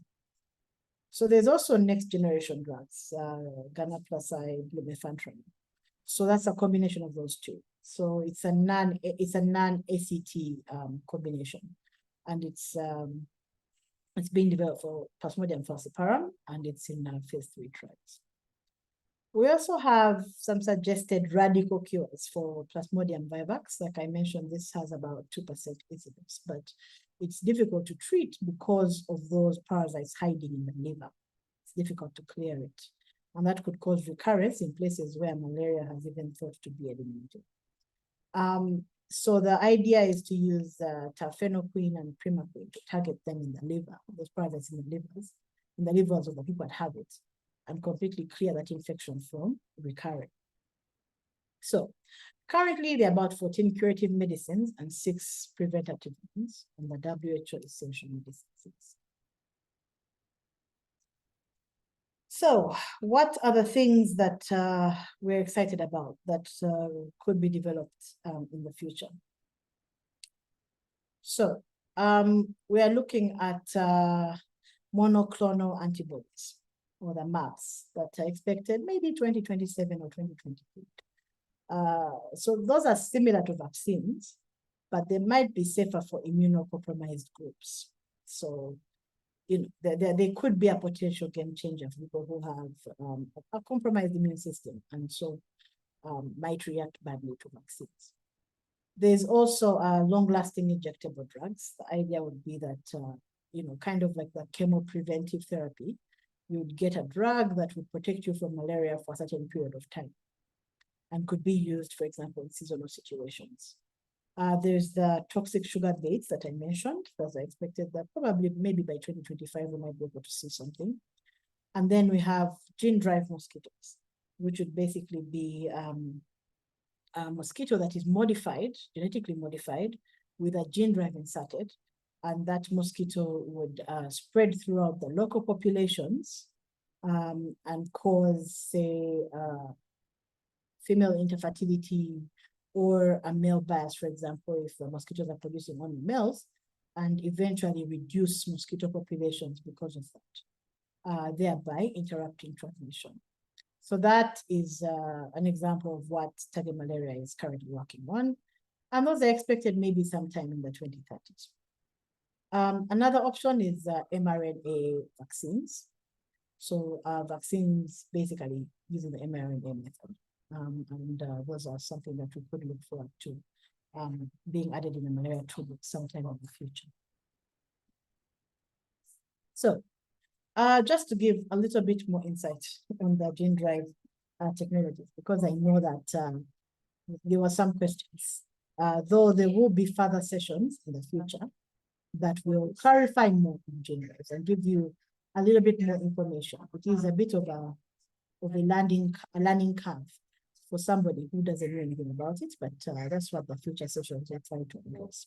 So there's also next generation drugs, ganaplacide, lumefantrine. So that's a combination of those two. So it's a non-ACT combination, and it's being developed for Plasmodium falciparum, and it's in phase 3 trials. We also have some suggested radical cures for Plasmodium vivax. Like I mentioned, this has about 2% incidence, but it's difficult to treat because of those parasites hiding in the liver. It's difficult to clear it. And that could cause recurrence in places where malaria has even thought to be eliminated. So the idea is to use terfenoquine and primaquine to target them in the liver, those parasites in the livers of the people that have it, and completely clear that infection from recurring. So currently there are about 14 curative medicines and 6 preventative ones on the WHO essential medicines. So what are the things that we're excited about that could be developed in the future? So we are looking at monoclonal antibodies. or the maps that are expected maybe 2027 or 2028. So those are similar to vaccines, but they might be safer for immunocompromised groups. So, you know, there could be a potential game changer for people who have a compromised immune system and so might react badly to vaccines. There's also long-lasting injectable drugs. The idea would be that, you know, kind of like the chemopreventive therapy, you would get a drug that would protect you from malaria for a certain period of time and could be used, for example, in seasonal situations. There's the toxic sugar baits that I mentioned, because I expected that probably maybe by 2025 we might be able to see something. And then we have gene-drive mosquitoes, which would basically be a mosquito that is modified, genetically modified, with a gene drive inserted, and that mosquito would spread throughout the local populations and cause, say, female infertility or a male bias, for example, if the mosquitoes are producing only males, and eventually reduce mosquito populations because of that, thereby interrupting transmission. So that is an example of what target malaria is currently working on. And those are expected maybe sometime in the 2030s. Another option is mRNA vaccines. So vaccines basically using the mRNA method. And those are something that we could look forward to being added in the malaria toolbook sometime in the future. So just to give a little bit more insight on the gene drive technologies, because I know that there were some questions, though there will be further sessions in the future that will clarify more on gene drives and give you a little bit more information. It is a bit of a learning curve for somebody who doesn't know anything about it, but that's what the future sessions are trying to address.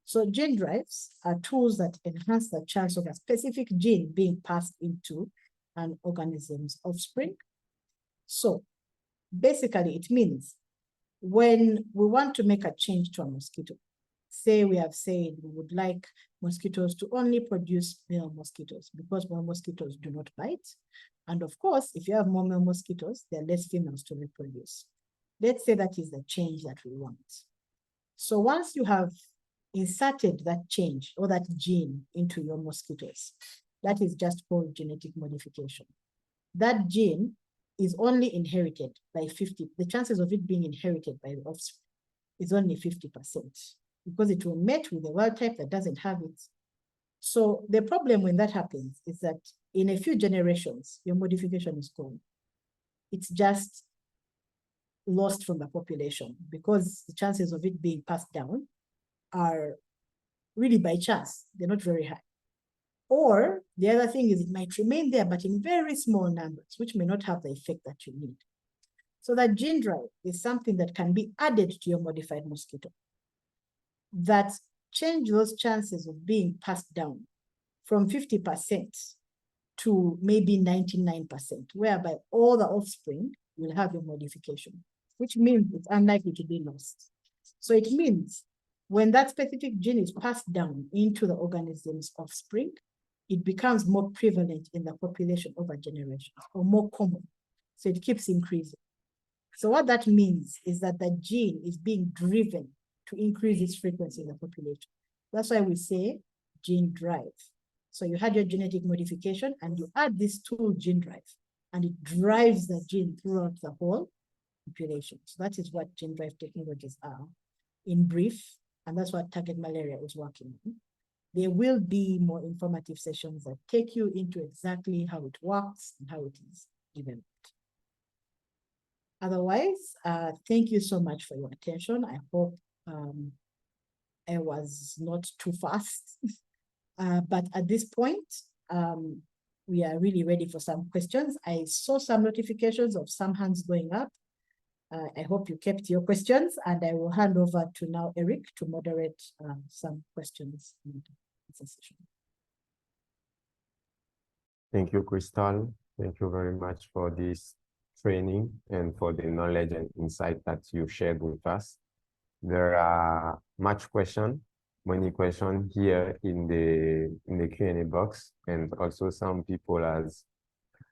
So gene drives are tools that enhance the chance of a specific gene being passed into an organism's offspring. So basically it means when we want to make a change to a mosquito, say we have said we would like mosquitoes to only produce male mosquitoes because more mosquitoes do not bite. And of course, if you have more male mosquitoes, there are less females to reproduce. Let's say that is the change that we want. So once you have inserted that change or that gene into your mosquitoes, that is just called genetic modification. That gene is only inherited by 50. The chances of it being inherited by the offspring is only 50% because it will mate with the wild type that doesn't have it. So the problem when that happens is that in a few generations, your modification is gone. It's just lost from the population because the chances of it being passed down are really by chance. They're not very high. Or the other thing is it might remain there, but in very small numbers, which may not have the effect that you need. So that gene drive is something that can be added to your modified mosquito that change those chances of being passed down from 50% to maybe 99%, whereby all the offspring will have a modification, which means it's unlikely to be lost. So it means when that specific gene is passed down into the organism's offspring, it becomes more prevalent in the population over generations or more common. So it keeps increasing. So what that means is that the gene is being driven to increase its frequency in the population. That's why we say gene drive. So you had your genetic modification and you add this tool gene drive and it drives the gene throughout the whole population. So that is what gene drive technologies are in brief, and that's what Target Malaria is working on. There will be more informative sessions that take you into exactly how it works and how it is developed. Otherwise, thank you so much for your attention. I hope I was not too fast. But at this point, we are really ready for some questions. I saw some notifications of some hands going up. I hope you kept your questions, and I will hand over to now Eric to moderate some questions in the session.
Thank you, Crystal. Thank you very much for this training and for the knowledge and insight that you shared with us. There are many questions here in the Q&A box, and also some people has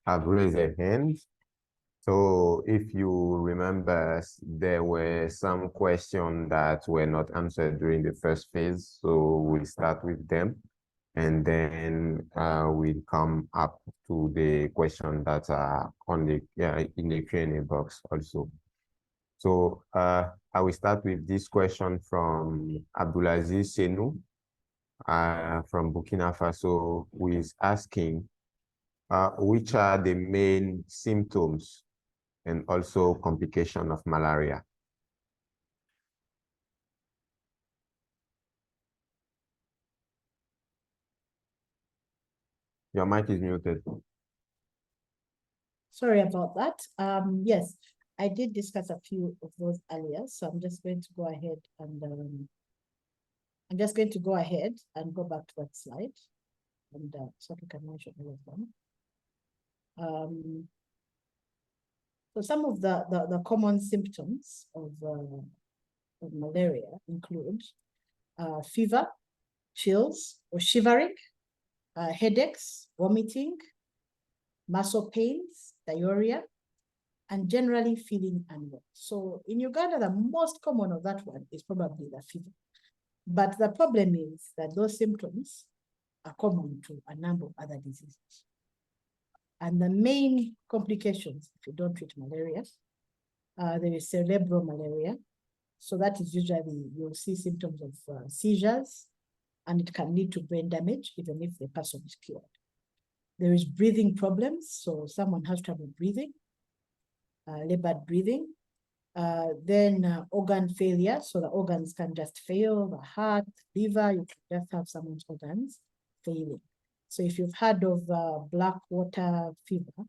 have raised their hands. So if you remember, there were some questions that were not answered during the first phase. So we'll start with them, and then we'll come up to the questions that are on the in the Q&A box also. So I will start with this question from Abdulaziz Senou from Burkina Faso, who is asking, which are the main symptoms and also complication of malaria? Your mic is muted.
Sorry about that. Yes, I did discuss a few of those earlier, so I'm just going to go ahead and go back to that slide, and so we can mention all of them. So some of the common symptoms of malaria include fever, chills or shivering, headaches, vomiting, muscle pains, diarrhea, and generally feeling unwell. So in Uganda, the most common of that one is probably the fever. But the problem is that those symptoms are common to a number of other diseases. And the main complications, if you don't treat malaria, there is cerebral malaria. So that is usually, you'll see symptoms of seizures, and it can lead to brain damage, even if the person is cured. There is breathing problems. So someone has trouble breathing, labored breathing. Then organ failure. So the organs can just fail, the heart, liver, you can just have someone's organs failing. So if you've heard of black water fever,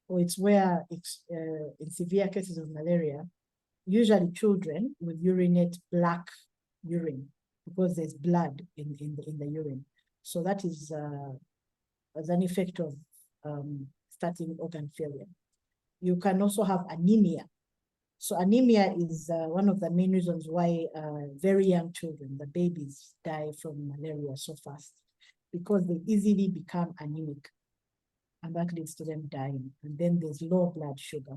or it's where it's in severe cases of malaria, usually children will urinate black urine because there's blood in the urine. So that is as an effect of starting organ failure. You can also have anemia. So anemia is one of the main reasons why very young children, the babies, die from malaria so fast, because they easily become anemic, and that leads to them dying. And then there's low blood sugar.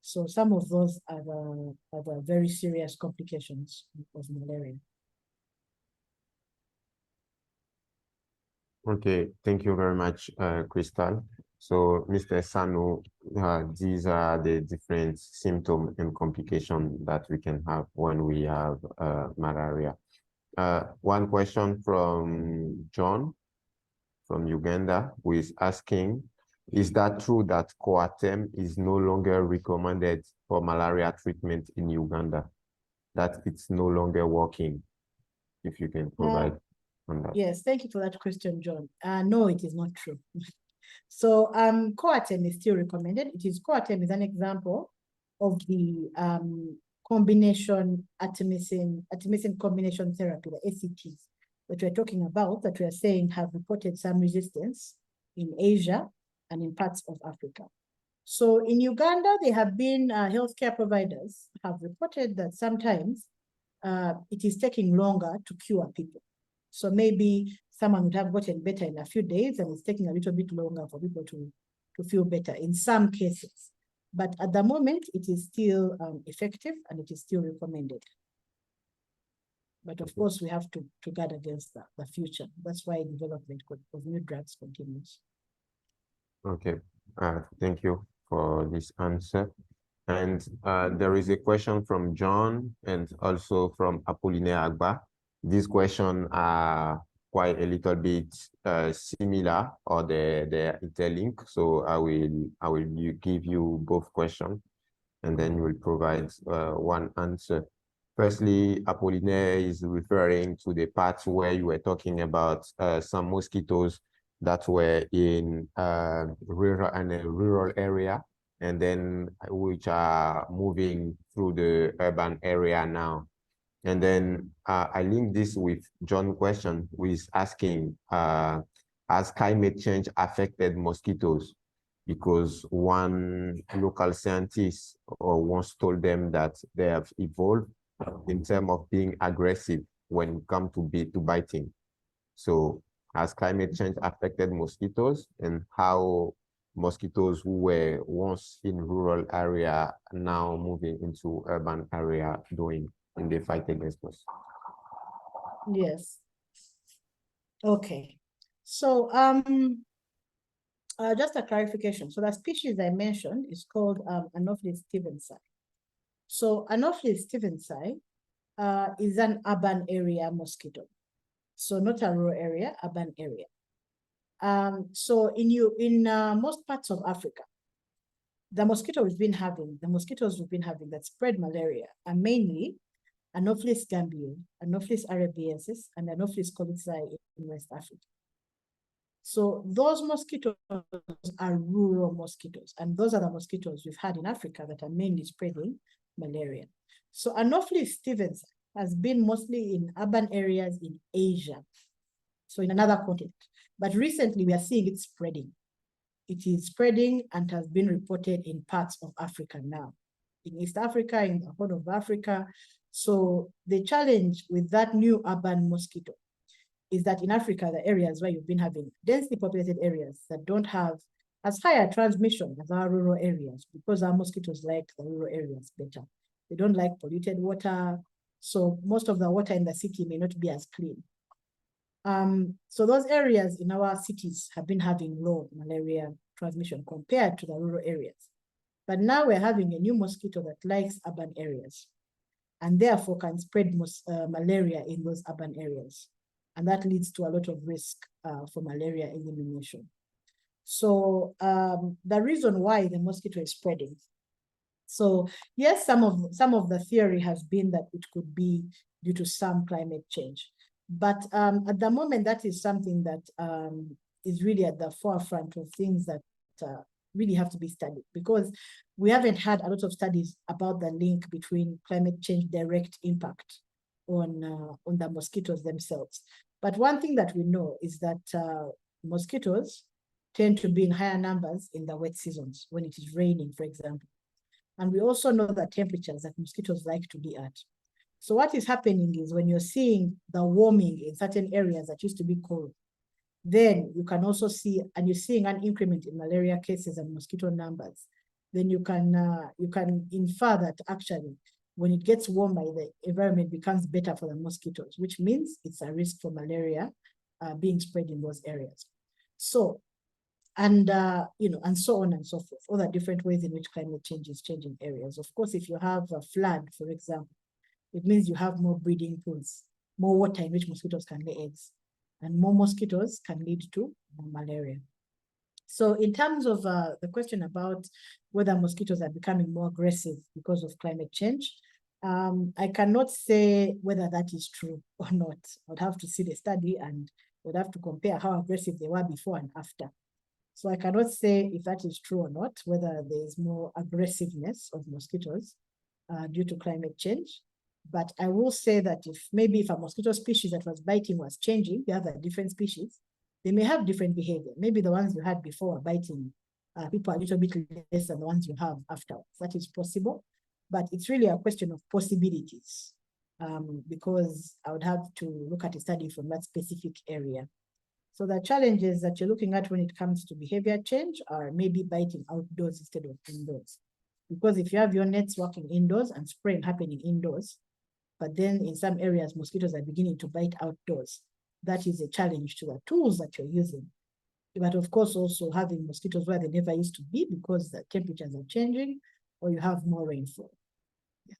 So some of those are the very serious complications of malaria.
Okay, thank you very much, Crystal. So, Mr. Sanu, these are the different symptoms and complications that we can have when we have malaria. One question from John from Uganda, who is asking, is that true that Coartem is no longer recommended for malaria treatment in Uganda? That it's no longer working? If you can provide on that.
Yes, thank you for that question, John. No, it is not true. So Coartem is still recommended. Coartem is an example of the combination artemisinin combination therapy, the ACTs, that we're talking about, that we are saying have reported some resistance in Asia and in parts of Africa. So in Uganda, there have been healthcare providers have reported that sometimes it is taking longer to cure people. So maybe someone would have gotten better in a few days, and it's taking a little bit longer for people to feel better in some cases. But at the moment, it is still effective, and it is still recommended. But of course, we have to guard against the future. That's why development of new drugs continues.
Okay, thank you for this answer. And there is a question from John and also from Apollinaire Agba. These questions are quite a little bit similar, or they're interlinked. So I will give you both questions, and then you will provide one answer. Firstly, Apollinaire is referring to the part where you were talking about some mosquitoes that were in rural area, and then which are moving through the urban area now. And then I link this with John's question, who is asking, has climate change affected mosquitoes? Because one local scientist once told them that they have evolved in terms of being aggressive when it comes to biting. So has climate change affected mosquitoes, and how mosquitoes who were once in rural area now moving into urban area doing in the fight against us?
Yes. Okay. So just a clarification. So the species I mentioned is called Anopheles stevensi. So Anopheles stevensi is an urban area mosquito. So not a rural area, urban area. So in most parts of Africa, the mosquitoes we've been having that spread malaria are mainly Anopheles gambiae, Anopheles arabiensis, and Anopheles colitzi in West Africa. So those mosquitoes are rural mosquitoes, and those are the mosquitoes we've had in Africa that are mainly spreading malaria. So Anopheles stevensi has been mostly in urban areas in Asia, so in another continent. But recently we are seeing it spreading. It is spreading and has been reported in parts of Africa now, in East Africa, in the Horn of Africa. So the challenge with that new urban mosquito is that in Africa, the areas where you've been having densely populated areas that don't have as high a transmission as our rural areas, because our mosquitoes like the rural areas better. They don't like polluted water. So most of the water in the city may not be as clean. So those areas in our cities have been having low malaria transmission compared to the rural areas. But now we're having a new mosquito that likes urban areas and therefore can spread malaria in those urban areas. And that leads to a lot of risk for malaria elimination. So the reason why the mosquito is spreading. So yes, some of the theory has been that it could be due to some climate change. But at the moment, that is something that is really at the forefront of things that really have to be studied, because we haven't had a lot of studies about the link between climate change direct impact on the mosquitoes themselves. But one thing that we know is that mosquitoes tend to be in higher numbers in the wet seasons when it is raining, for example. And we also know the temperatures that mosquitoes like to be at. So what is happening is when you're seeing the warming in certain areas that used to be cold, then you can also see, and you're seeing an increment in malaria cases and mosquito numbers, then you can infer that actually when it gets warmer, the environment becomes better for the mosquitoes, which means it's a risk for malaria being spread in those areas. So, and and so on and so forth, all the different ways in which climate change is changing areas. Of course, if you have a flood, for example, it means you have more breeding pools, more water in which mosquitoes can lay eggs, and more mosquitoes can lead to more malaria. So in terms of the question about whether mosquitoes are becoming more aggressive because of climate change, I cannot say whether that is true or not. I'd have to see the study and would have to compare how aggressive they were before and after. So I cannot say if that is true or not, whether there is more aggressiveness of mosquitoes due to climate change. But I will say that if a mosquito species that was biting was changing, you have a different species, they may have different behavior. Maybe the ones you had before were biting people a little bit less than the ones you have afterwards. That is possible, but it's really a question of possibilities because I would have to look at a study from that specific area. So the challenges that you're looking at when it comes to behavior change are maybe biting outdoors instead of indoors. Because if you have your nets working indoors and spraying happening indoors, but then in some areas, mosquitoes are beginning to bite outdoors, that is a challenge to the tools that you're using. But of course, also having mosquitoes where they never used to be because the temperatures are changing or you have more rainfall. Yeah.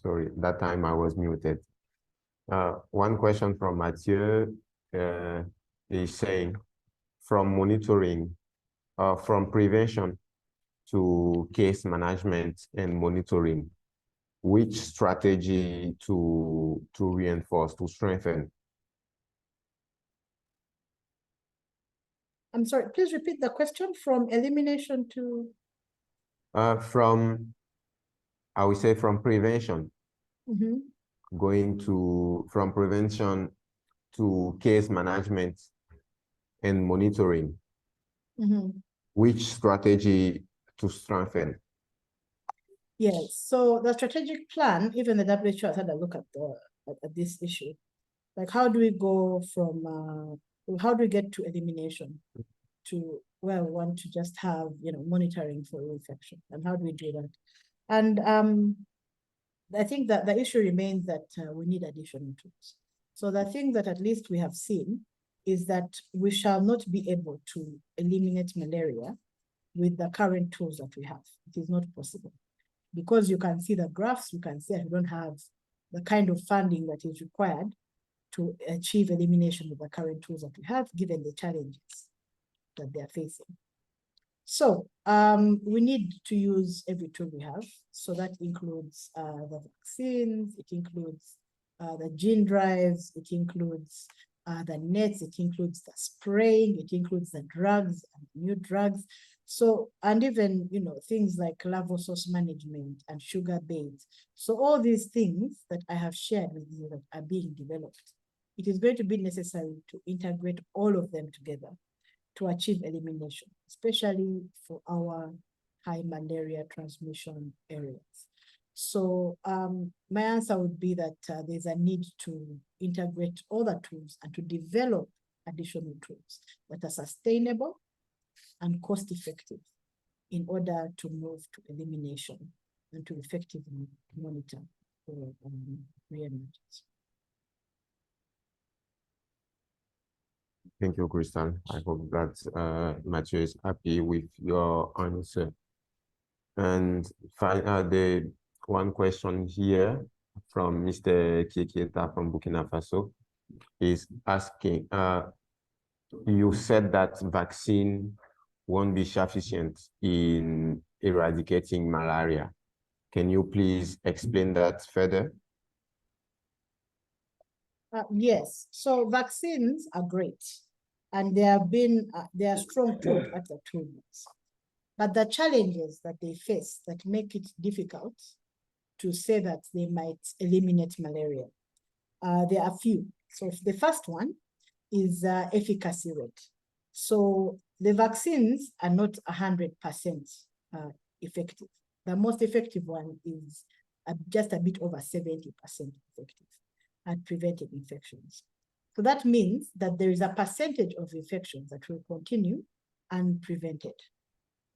Sorry, that time I was muted. One question from Mathieu is saying, from monitoring, from prevention to case management and monitoring, which strategy to reinforce, to strengthen?
I'm sorry, please repeat the question. From elimination to?
I would say from prevention, going from prevention to case management and monitoring. Which strategy to strengthen?
Yes, so the strategic plan, even the WHO has had a look at at this issue. Like, how do we go from, how do we get to elimination to where we want to just have, monitoring for infection? And how do we do that? And I think that the issue remains that we need additional tools. So the thing that at least we have seen is that we shall not be able to eliminate malaria with the current tools that we have. It is not possible. Because you can see the graphs, you can see that we don't have the kind of funding that is required to achieve elimination with the current tools that we have, given the challenges that they are facing. So we need to use every tool we have. So that includes the vaccines, it includes the gene drives, it includes the nets, it includes the spraying, it includes the drugs and new drugs. So, and even, things like larval source management and sugar bait. So all these things that I have shared with you that are being developed, it is going to be necessary to integrate all of them together to achieve elimination, especially for our high malaria transmission areas. So my answer would be that there's a need to integrate all the tools and to develop additional tools that are sustainable and cost-effective in order to move to elimination and to effectively monitor for reemergence.
Thank you, Crystal. I hope that Mathieu is happy with your answer. And the one question here from Mr. Kiekieta from Burkina Faso is asking, you said that vaccine won't be sufficient in eradicating malaria. Can you please explain that further?
Yes, so vaccines are great, and they are strong tools at the toolbox. But the challenges that they face that make it difficult to say that they might eliminate malaria, there are few. So the first one is efficacy rate. So the vaccines are not 100% effective. The most effective one is just a bit over 70% effective at preventing infections. So that means that there is a percentage of infections that will continue unprevented.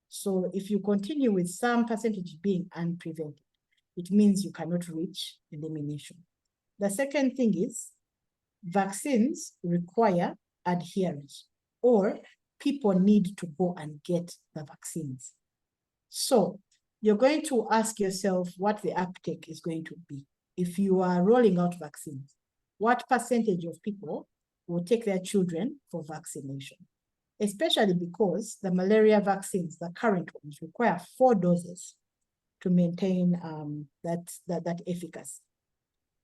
So if you continue with some percentage being unprevented, it means you cannot reach elimination. The second thing is vaccines require adherence, or people need to go and get the vaccines. So you're going to ask yourself what the uptake is going to be. If you are rolling out vaccines, what percentage of people will take their children for vaccination? Especially because the malaria vaccines, the current ones, require 4 doses to maintain that efficacy.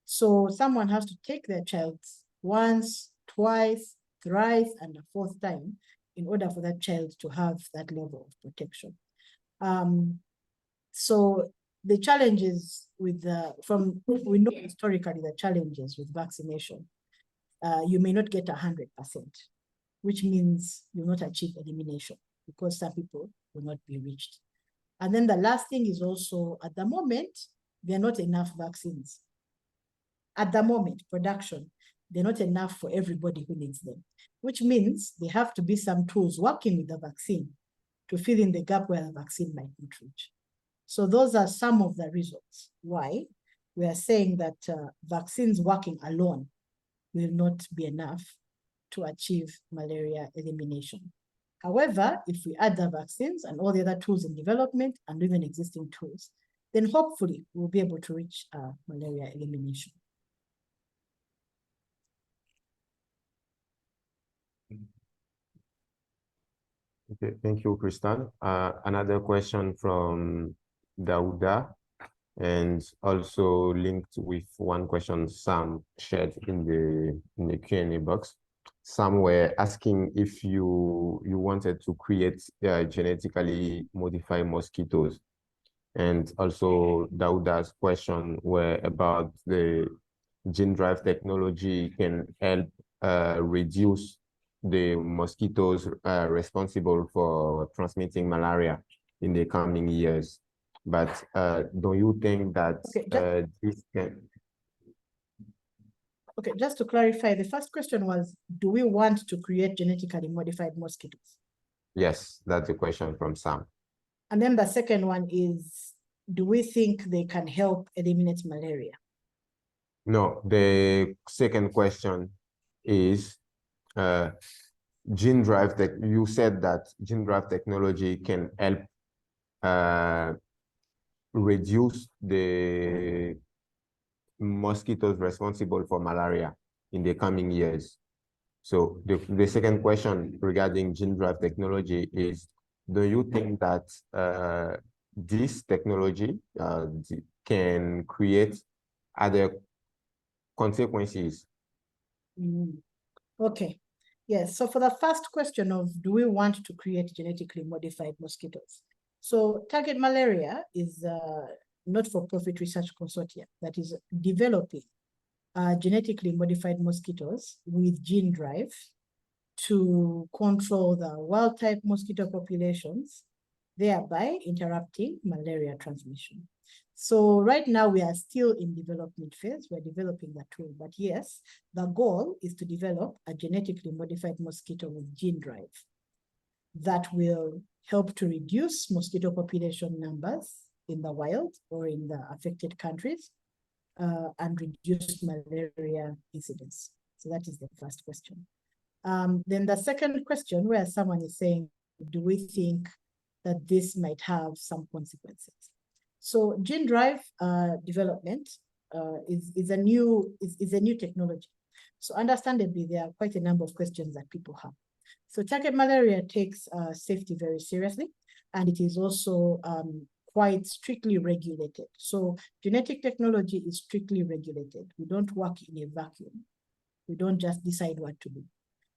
So someone has to take their child once, twice, thrice, and a 4th time in order for that child to have that level of protection. So the challenges with we know historically the challenges with vaccination, you may not get 100%, which means you'll not achieve elimination because some people will not be reached. And then the last thing is also, at the moment, there are not enough vaccines. At the moment, production, they're not enough for everybody who needs them, which means there have to be some tools working with the vaccine to fill in the gap where the vaccine might not reach. So those are some of the reasons why we are saying that vaccines working alone will not be enough to achieve malaria elimination. However, if we add the vaccines and all the other tools in development and even existing tools, then hopefully we'll be able to reach malaria elimination.
Okay, thank you, Crystal. Another question from Dauda, and also linked with one question Sam shared in the Q&A box. Some were asking if you wanted to create genetically modified mosquitoes. And also Dauda's question were about the gene drive technology can help reduce the mosquitoes responsible for transmitting malaria in the coming years. But don't you think that this can...
Okay, just to clarify, the first question was, do we want to create genetically modified mosquitoes?
Yes, that's the question from Sam.
And then the second one is, do we think they can help eliminate malaria?
No, the second question is gene drive tech. You said that gene drive technology can help reduce the mosquitoes responsible for malaria in the coming years. So the second question regarding gene drive technology is, do you think that this technology can create other consequences?
Okay, yes. So for the first question of, do we want to create genetically modified mosquitoes? So Target Malaria is a not-for-profit research consortium that is developing genetically modified mosquitoes with gene drive to control the wild-type mosquito populations, thereby interrupting malaria transmission. So right now we are still in development phase. We're developing the tool, but yes, the goal is to develop a genetically modified mosquito with gene drive that will help to reduce mosquito population numbers in the wild or in the affected countries and reduce malaria incidence. So that is the first question. Then the second question, where someone is saying, do we think that this might have some consequences? So gene drive development is a new technology. So understandably, there are quite a number of questions that people have. So Target Malaria takes safety very seriously, and it is also quite strictly regulated. So genetic technology is strictly regulated. We don't work in a vacuum. We don't just decide what to do.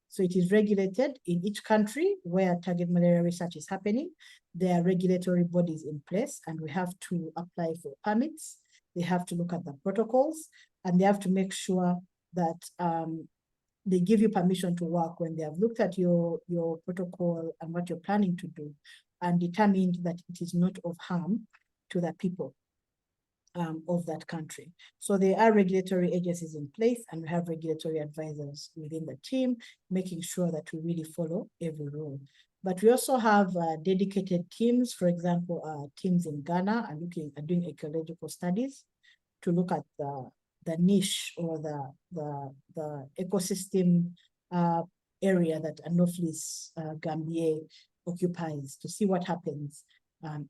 So it is regulated in each country where target malaria research is happening. There are regulatory bodies in place, and we have to apply for permits. They have to look at the protocols, and they have to make sure that they give you permission to work when they have looked at your protocol and what you're planning to do and determined that it is not of harm to the people of that country. So there are regulatory agencies in place, and we have regulatory advisors within the team, making sure that we really follow every rule. But we also have dedicated teams. For example, teams in Ghana are doing ecological studies to look at the niche or the ecosystem area that Anopheles gambier occupies, to see what happens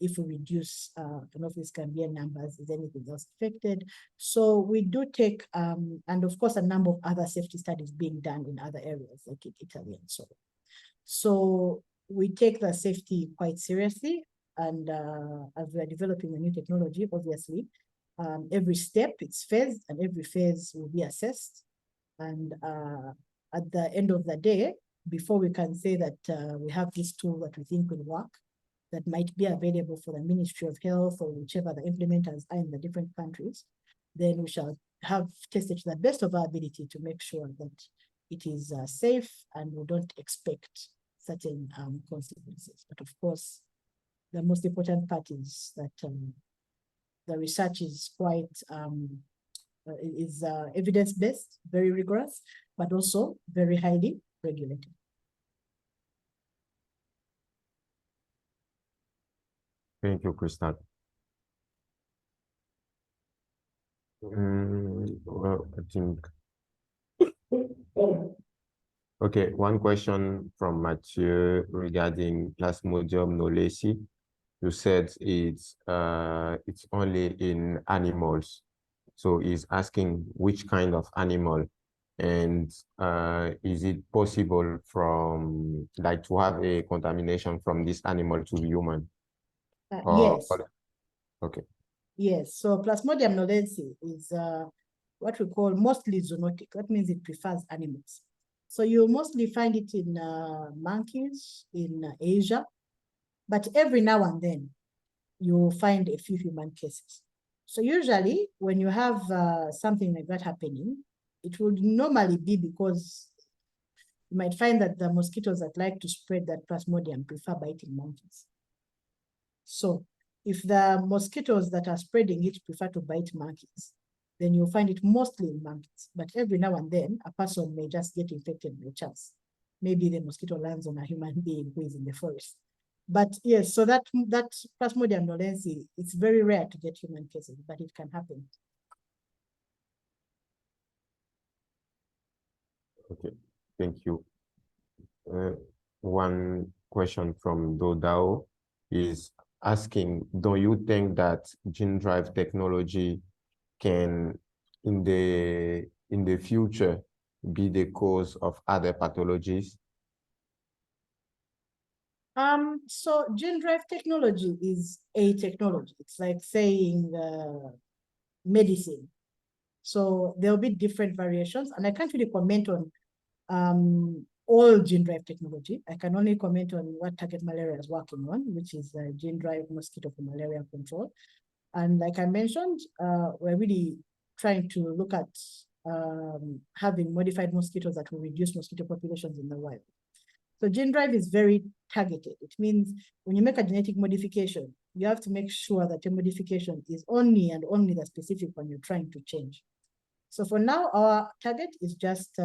if we reduce Anopheles gambier numbers. Is anything else affected? So we do take, and of course, a number of other safety studies being done in other areas like in Italy and so on. So we take the safety quite seriously, and as we are developing a new technology, obviously, every step it's phased, and every phase will be assessed. And at the end of the day, before we can say that we have this tool that we think will work, that might be available for the Ministry of Health or whichever the implementers are in the different countries, then we shall have tested to the best of our ability to make sure that it is safe and we don't expect certain consequences. But of course, the most important part is that the research is quite evidence-based, very rigorous, but also very highly regulated.
Thank you, Crystal. Well, I think. Okay, one question from Mathieu regarding Plasmodium knowlesi. You said it's only in animals. So he's asking which kind of animal, and is it possible from like to have a contamination from this animal to human?
Yes.
Okay.
Yes. So Plasmodium knowlesi is what we call mostly zoonotic. That means it prefers animals. So you mostly find it in monkeys in Asia, but every now and then you find a few human cases. So usually when you have something like that happening, it would normally be because you might find that the mosquitoes that like to spread that Plasmodium prefer biting monkeys. So if the mosquitoes that are spreading it prefer to bite monkeys, then you'll find it mostly in monkeys. But every now and then, a person may just get infected by chance. Maybe the mosquito lands on a human being who is in the forest. But yes, so that Plasmodium knowlensi, it's very rare to get human cases, but it can happen.
Okay, thank you. One question from Dodao is asking, do you think that gene drive technology can, in the future, be the cause of other pathologies?
So gene drive technology is a technology. It's like saying medicine. So there'll be different variations, and I can't really comment on all gene drive technology. I can only comment on what Target Malaria is working on, which is gene drive mosquito for malaria control. And like I mentioned, we're really trying to look at having modified mosquitoes that will reduce mosquito populations in the wild. So gene drive is very targeted. It means when you make a genetic modification, you have to make sure that your modification is only and only the specific one you're trying to change. So for now, our target is just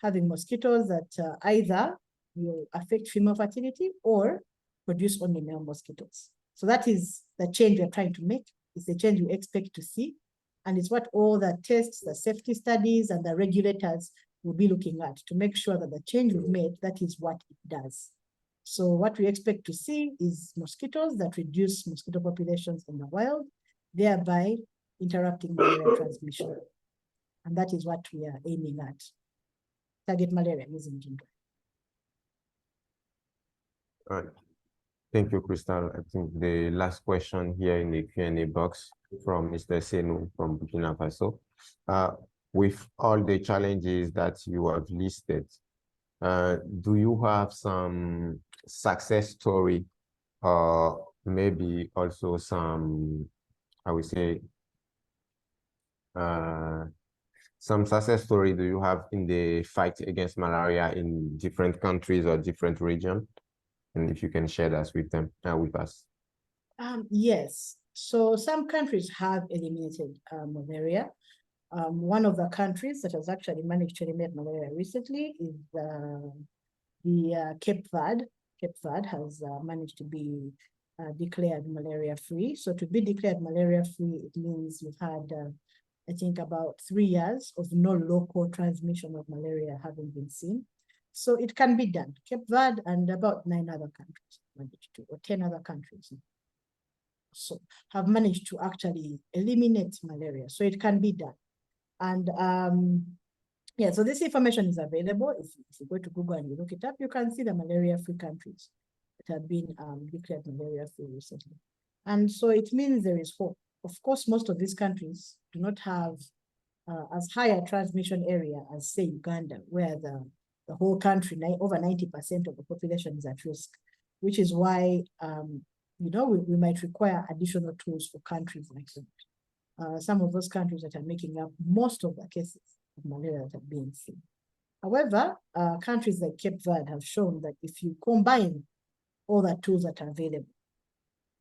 having mosquitoes that either will affect female fertility or produce only male mosquitoes. So that is the change we're trying to make. It's the change we expect to see. And it's what all the tests, the safety studies, and the regulators will be looking at to make sure that the change we've made, that is what it does. So what we expect to see is mosquitoes that reduce mosquito populations in the wild, thereby interrupting malaria transmission. And that is what we are aiming at. Target malaria using gene drive.
All right. Thank you, Crystal. I think the last question here in the Q&A box from Mr. Senu from Burkina Faso. With all the challenges that you have listed, do you have some success story or maybe also some, I would say, some success story do you have in the fight against malaria in different countries or different regions? And if you can share that with them, with us.
Yes. So some countries have eliminated malaria. One of the countries that has actually managed to eliminate malaria recently is the Cape Verde. Cape Verde has managed to be declared malaria-free. So to be declared malaria-free, it means you've had, I think, about 3 years of no local transmission of malaria having been seen. So it can be done. Cape Verde and about 9 other countries managed to, or 10 other countries, so have managed to actually eliminate malaria. So it can be done. And yeah, so this information is available. If you go to Google and you look it up, you can see the malaria-free countries that have been declared malaria-free recently. And so it means there is hope. Of course, most of these countries do not have as high a transmission area as, say, Uganda, where the whole country, over 90% of the population is at risk, which is why, you know, we might require additional tools for countries like that. Some of those countries that are making up most of the cases of malaria that are being seen. However, countries like Cape Verde have shown that if you combine all the tools that are available,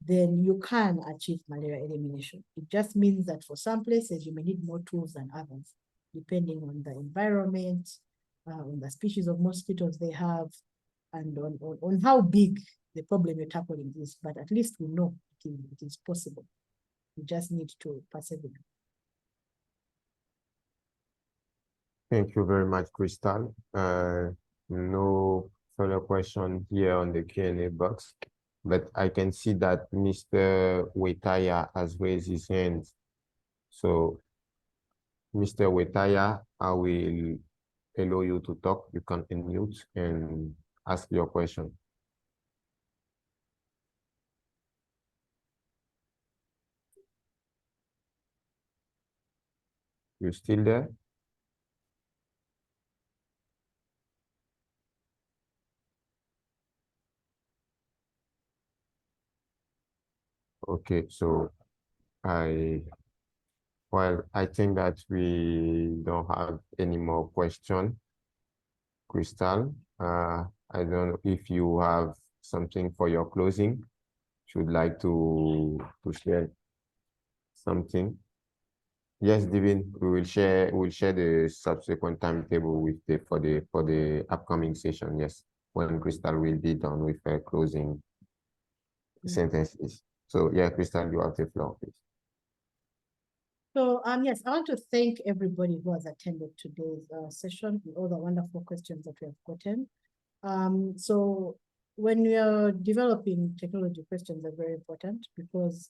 then you can achieve malaria elimination. It just means that for some places, you may need more tools than others, depending on the environment, on the species of mosquitoes they have, and on how big the problem you're tackling is. But at least we know it is possible. We just need to persevere.
Thank you very much, Crystal. No further question here on the Q&A box, but I can see that Mr. Wetaya has raised his hand. So, Mr. Wetaya, I will allow you to talk. You can unmute and ask your question. You still there? Okay, so I think that we don't have any more questions. Crystal, I don't know if you have something for your closing. If you'd like to share something Yes, Divin, we'll share the subsequent timetable with for the upcoming session. Yes, when Crystal will be done with her closing sentences. So yeah, Crystal, you have the floor, please.
So yes, I want to thank everybody who has attended today's session and all the wonderful questions that we have gotten. So when we are developing technology, questions are very important because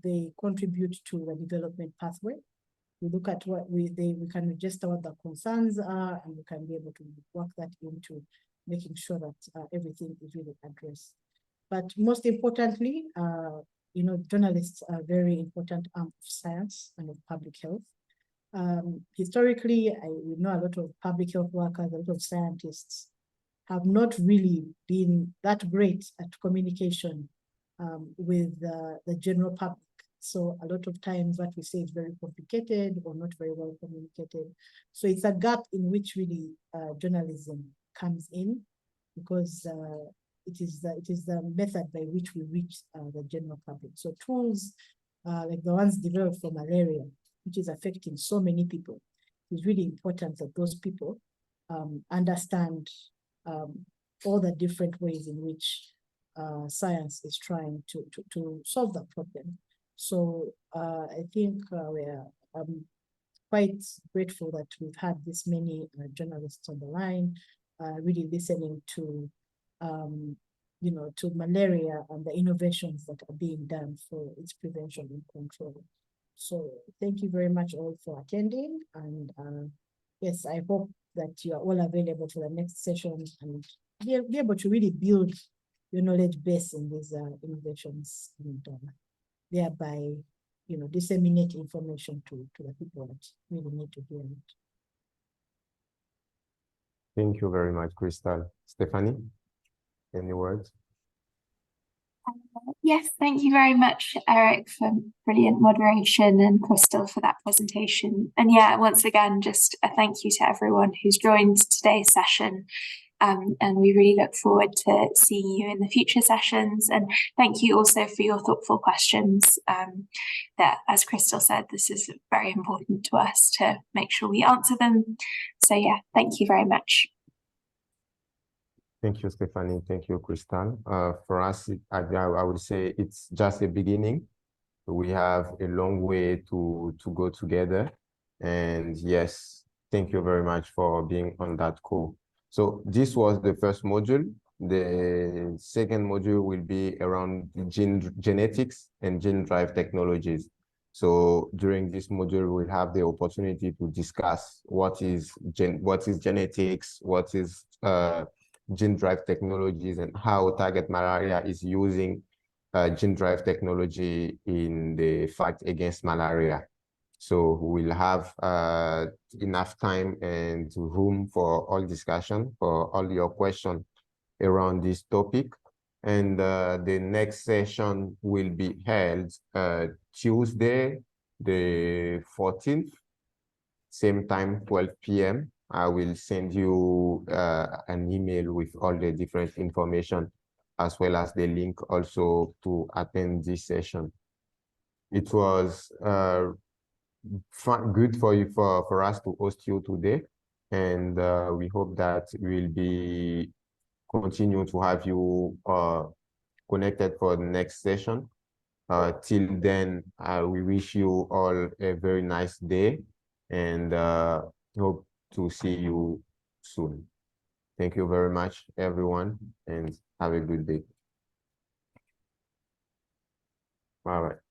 they contribute to the development pathway. We look at what we can register what the concerns are, and we can be able to work that into making sure that everything is really addressed. But most importantly, you know, journalists are very important arm of science and of public health. Historically, we know a lot of public health workers, a lot of scientists have not really been that great at communication with the general public. So a lot of times what we say is very complicated or not very well communicated. So it's a gap in which really journalism comes in, because it is the method by which we reach the general public. So tools like the ones developed for malaria, which is affecting so many people, it's really important that those people understand all the different ways in which science is trying to solve that problem. So I think we're quite grateful that we've had this many journalists on the line, really listening to, you know, to malaria and the innovations that are being done for its prevention and control. So thank you very much all for attending, and yes, I hope that you are all available for the next session and be able to really build your knowledge base in these innovations, and thereby, you know, disseminate information to the people that really need to hear it.
Thank you very much, Crystal. Stephanie, any words?
Yes, thank you very much, Eric, for brilliant moderation, and Crystal for that presentation. And yeah, once again, just a thank you to everyone who's joined today's session. And we really look forward to seeing you in the future sessions. And thank you also for your thoughtful questions. That, as Crystal said, this is very important to us to make sure we answer them. So yeah, thank you very much.
Thank you, Stephanie. Thank you, Crystal. For us, I would say it's just a beginning. We have a long way to go together. And yes, thank you very much for being on that call. So this was the first module. The second module will be around genetics and gene-drive technologies. So during this module, we'll have the opportunity to discuss what is genetics, what is gene-drive technologies, and how Target Malaria is using gene-drive technology in the fight against malaria. So we'll have enough time and room for all discussion, for all your questions around this topic. And the next session will be held Tuesday, the 14th, same time, 12 p.m. I will send you an email with all the different information, as well as the link also to attend this session. It was good for us to host you today, and we hope that we'll be continue to have you connected for the next session. Till then, we wish you all a very nice day, and hope to see you soon. Thank you very much, everyone, and have a good day. Bye-bye.